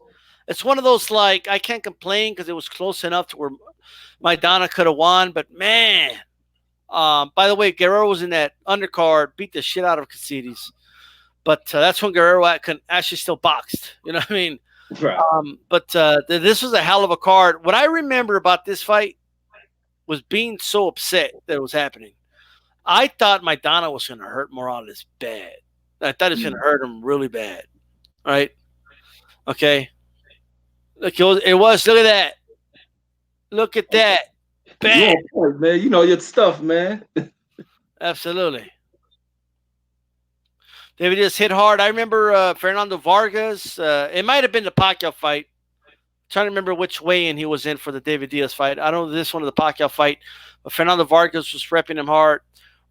It's one of those like I can't complain because it was close enough to where Maidana could have won. But man, by the way, Guerrero was in that undercard, beat the shit out of Caceres. But that's when Guerrero actually still boxed. You know what I mean? Right. But this was a hell of a card. What I remember about this fight was being so upset that it was happening. I thought Maidana was going to hurt Morales bad. I thought it was going to hurt him really bad. Right? Okay. Look, it was. Look at that. Look at that. Bam. You on point, man. You know your stuff, man. Absolutely. David just hit hard. I remember Fernando Vargas. It might have been the Pacquiao fight. I'm trying to remember which weigh-in he was in for the David Diaz fight. I don't know this one of the Pacquiao fight, but Fernando Vargas was repping him hard.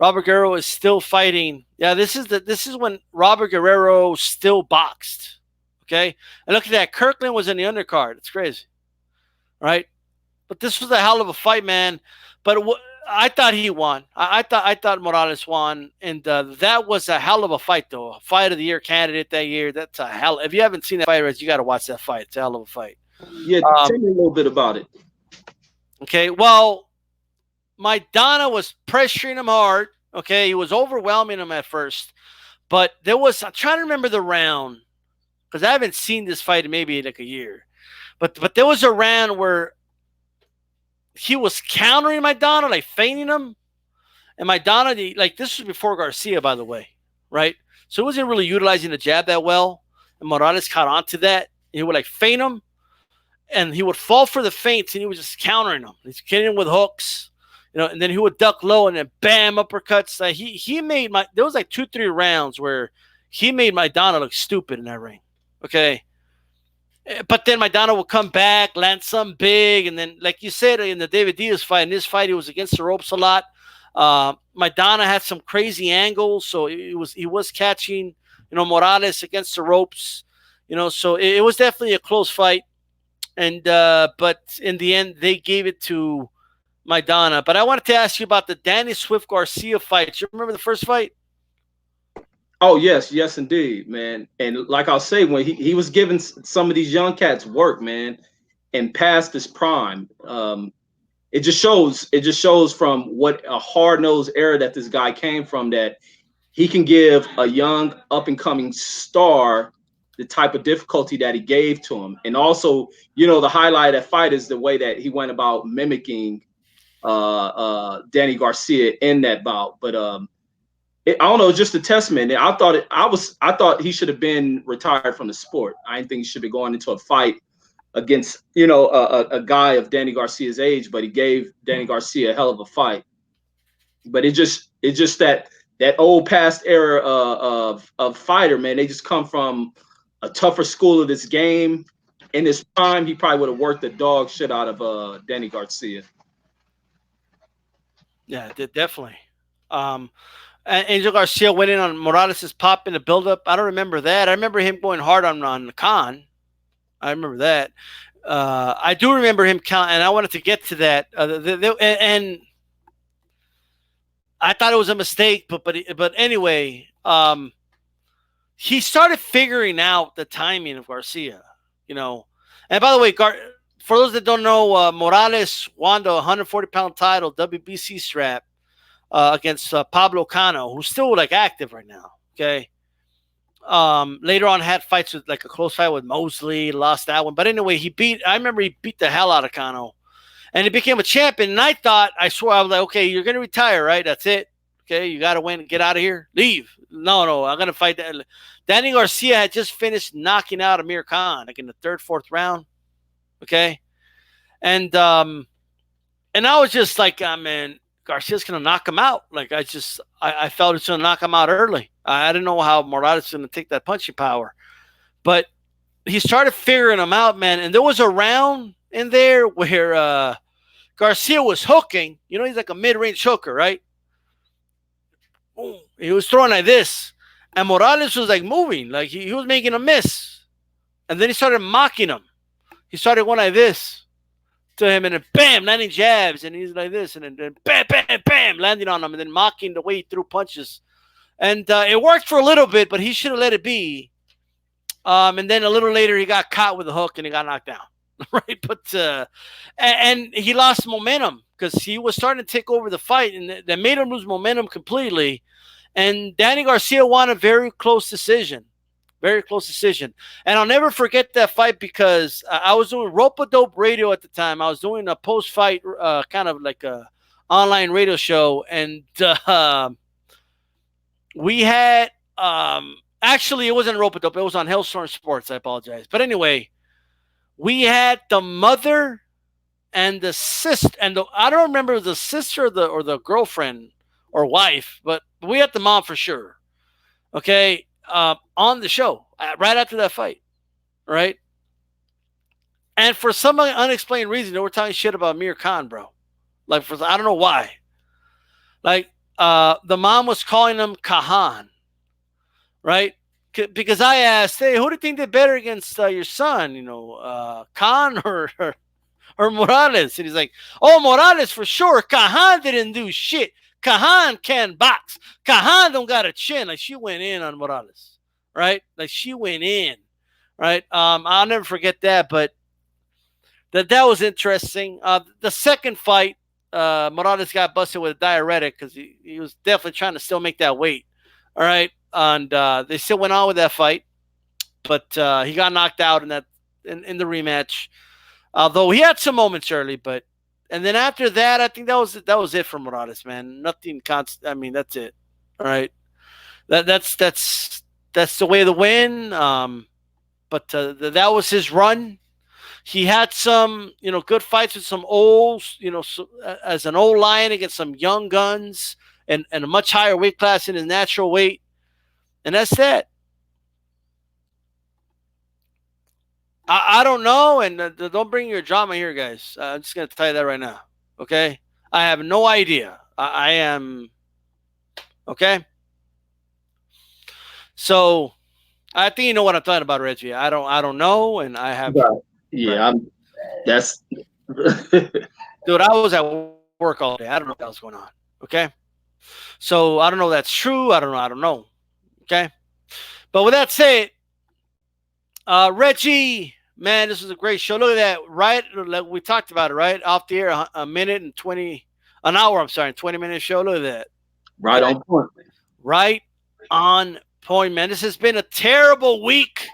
Robert Guerrero is still fighting. Yeah, this is when Robert Guerrero still boxed. Okay, and look at that. Kirkland was in the undercard. It's crazy, right? But this was a hell of a fight, man. But I thought he won. I thought Morales won, and that was a hell of a fight, though. A fight of the year candidate that year. That's a hell. If you haven't seen that fight, Rez, you got to watch that fight. It's a hell of a fight. Yeah, tell me a little bit about it. Okay, well, Maidana was pressuring him hard. Okay, he was overwhelming him at first, but I'm trying to remember the round because I haven't seen this fight in maybe like a year. But there was a round where he was countering Maidana, like feinting him. And Maidana, like this was before Garcia, by the way, right? So he wasn't really utilizing the jab that well. And Morales caught onto that. He would like feint him, and he would fall for the feints, and he was just countering him. He's getting him with hooks, and then he would duck low, and then bam, uppercuts. He made there was like 2-3 rounds where he made Maidana look stupid in that ring. Okay. But then Maidana will come back, land some big, and then, like you said, in the David Diaz fight, in this fight, he was against the ropes a lot. Maidana had some crazy angles, so he was catching, Morales against the ropes, so it was definitely a close fight, and but in the end, they gave it to Maidana. But I wanted to ask you about the Danny Swift Garcia fight. You remember the first fight? Oh yes, indeed, man. And like I'll say, when he was giving some of these young cats work, man, and past his prime, it just shows from what a hard-nosed era that this guy came from, that he can give a young up-and-coming star the type of difficulty that he gave to him. And also, the highlight of that fight is the way that he went about mimicking Danny Garcia in that bout. But I don't know, just a testament. I thought he should have been retired from the sport. I didn't think he should be going into a fight against a guy of Danny Garcia's age, but he gave Danny Garcia a hell of a fight. But it's just that old past era of fighter, man. They just come from a tougher school of this game. In his prime, he probably would have worked the dog shit out of Danny Garcia. Yeah, definitely. Angel Garcia went in on Morales' pop in the buildup. I don't remember that. I remember him going hard on Khan. I remember that. I do remember him count, and I wanted to get to that. And I thought it was a mistake, but anyway, he started figuring out the timing of Garcia, And by the way, for those that don't know, Morales won the 140-pound title, WBC strap, against Pablo Cano, who's still active right now. Okay. Later on had fights with a close fight with Mosley, lost that one. But anyway, I remember he beat the hell out of Cano. And he became a champion. And I swore, I was like, okay, you're going to retire, right? That's it. Okay, you got to win. Get out of here. Leave. No, I'm going to fight that. Danny Garcia had just finished knocking out Amir Khan, in the third, fourth round. Okay. And I was just like, man, Garcia's going to knock him out. I felt it's going to knock him out early. I didn't know how Morales was going to take that punching power. But he started figuring him out, man. And there was a round in there where Garcia was hooking. He's like a mid-range hooker, right? He was throwing like this. And Morales was moving. He was making a miss. And then he started mocking him. He started going like this to him, and then bam, landing jabs, and he's like this, and then bam, bam, bam, landing on him, and then mocking the way he threw punches. And it worked for a little bit, but he should have let it be. And then a little later, he got caught with a hook, and he got knocked down. Right? But and he lost momentum because he was starting to take over the fight, and that made him lose momentum completely. And Danny Garcia won a very close decision. Very close decision. And I'll never forget that fight because I was doing Rope-A-Dope Radio at the time. I was doing a post-fight kind of like a online radio show. And we had actually, it wasn't Rope-A-Dope. It was on Hailstorm Sports. I apologize. But anyway, we had the mother and the sister. And I don't remember the sister or the girlfriend or wife, but we had the mom for sure. Okay. On the show right after that fight, right? And for some unexplained reason, they were talking shit about Amir Khan, bro. I don't know why. The mom was calling him Kahan, right? Because I asked, hey, who do you think did better against your son? Khan or Morales? And he's like, oh, Morales for sure. Kahan didn't do shit. Kahan can box. Kahan don't got a chin. She went in on Morales, right? She went in, right? I'll never forget that, but that was interesting. The second fight, Morales got busted with a diuretic because he was definitely trying to still make that weight, all right? And they still went on with that fight, but he got knocked out in the rematch. Although he had some moments early, but. And then after that, I think that was it for Morales, man. Nothing constant. I mean, that's it. All right, that's the way to win. But that was his run. He had some, good fights with some old, as an old lion against some young guns, and a much higher weight class in his natural weight, and that's that. I don't know, and don't bring your drama here, guys. I'm just going to tell you that right now, okay? I have no idea. I am, okay? So, I think you know what I'm talking about, Reggie. I don't know, and I have... Yeah, that's... Dude, I was at work all day. I don't know what else going on, okay? So, I don't know if that's true. I don't know, okay? But with that said, Reggie... Man, this was a great show. Look at that. Right, like we talked about it, right? Off the air, a minute and 20, an hour, I'm sorry, 20-minute show. Look at that. Right on point. Right on point, man. This has been a terrible week.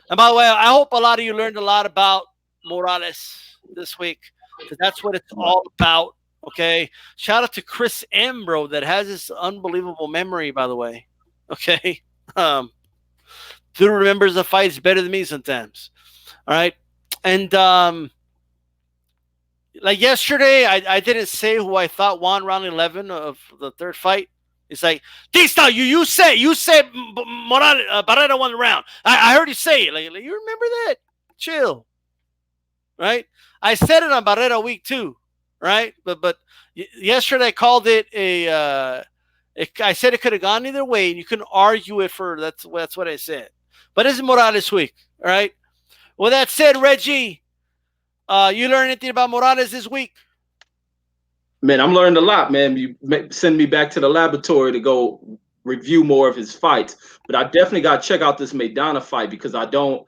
And by the way, I hope a lot of you learned a lot about Morales this week, because that's what it's all about. Okay. Shout out to Chris M, bro, that has this unbelievable memory, by the way. Okay. Dude remembers the fights better than me sometimes. All right. And like yesterday, I didn't say who I thought won round 11 of the third fight. It's like, DStyle, you said Morales, Barrera won the round. I heard you say it. Like, you remember that? Chill. Right? I said it on Barrera week 2. Right? But yesterday I called it I said it could have gone either way, and you couldn't argue it for that's what I said. But this is Morales week. All right? With that said, Reggie, you learned anything about Morales this week? Man, I'm learning a lot, man. You send me back to the laboratory to go review more of his fights, but I definitely got to check out this Maidana fight because I don't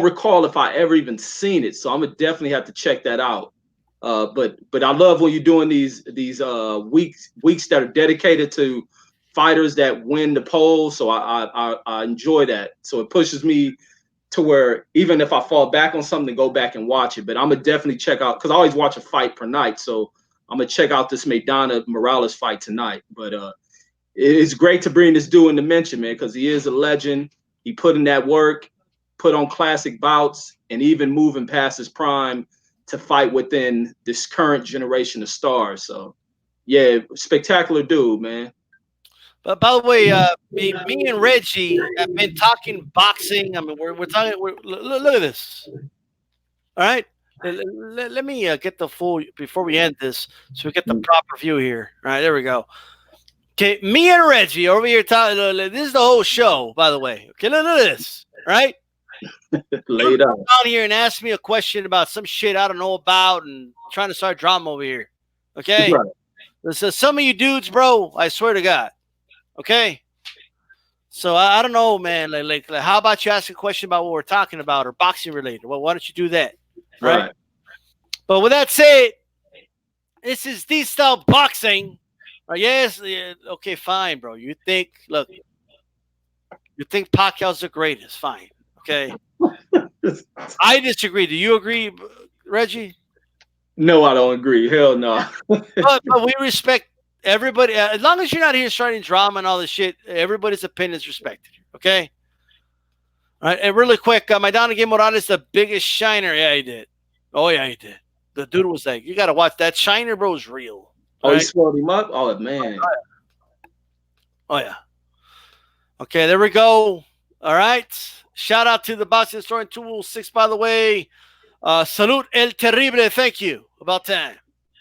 recall if I ever even seen it. So I'm gonna definitely have to check that out. But I love when you're doing these weeks that are dedicated to fighters that win the polls. So I enjoy that. So it pushes me to where even if I fall back on something, go back and watch it. But I'm gonna definitely check out because I always watch a fight per night. So I'm gonna check out this Maidana Morales fight tonight. But it's great to bring this dude in the mention, man, because he is a legend. He put in that work, put on classic bouts, and even moving past his prime to fight within this current generation of stars. So yeah, spectacular dude, man. But by the way, me and Reggie have been talking boxing. I mean, we're talking. Look at this. All right. Let me get the full before we end this, so we get the proper view here. All right, there we go. Okay, me and Reggie over here talking. This is the whole show, by the way. Okay, look at this. Right? Lay it out. Down here and ask me a question about some shit I don't know about, and trying to start drama over here. Okay. Right. So some of you dudes, bro, I swear to God. Okay. So I don't know, man. Like, how about you ask a question about what we're talking about or boxing related? Well, why don't you do that? Right. But with that said, this is DStyleBoxing. Yes. Okay, fine, bro. You think Pacquiao's the greatest. Fine. Okay. I disagree. Do you agree, Reggie? No, I don't agree. Hell no. but we respect everybody. As long as you're not here starting drama and all this shit, everybody's opinion is respected. Okay? All right. And really quick, Maidana Morales, the biggest shiner. Yeah, he did. Oh, yeah, he did. The dude was like, you got to watch that shiner, bro, is real. Oh, right? He swelled him up? Oh, man. Oh, yeah. Okay, there we go. All right. Shout out to the Boxing Historian 206, by the way. Salute El Terrible. Thank you. About time.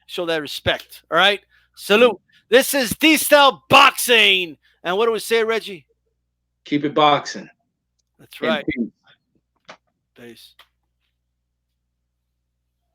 Show that respect. All right. Salute. This is DStyleBoxing. And what do we say, Reggie? Keep it boxing. That's right. Peace.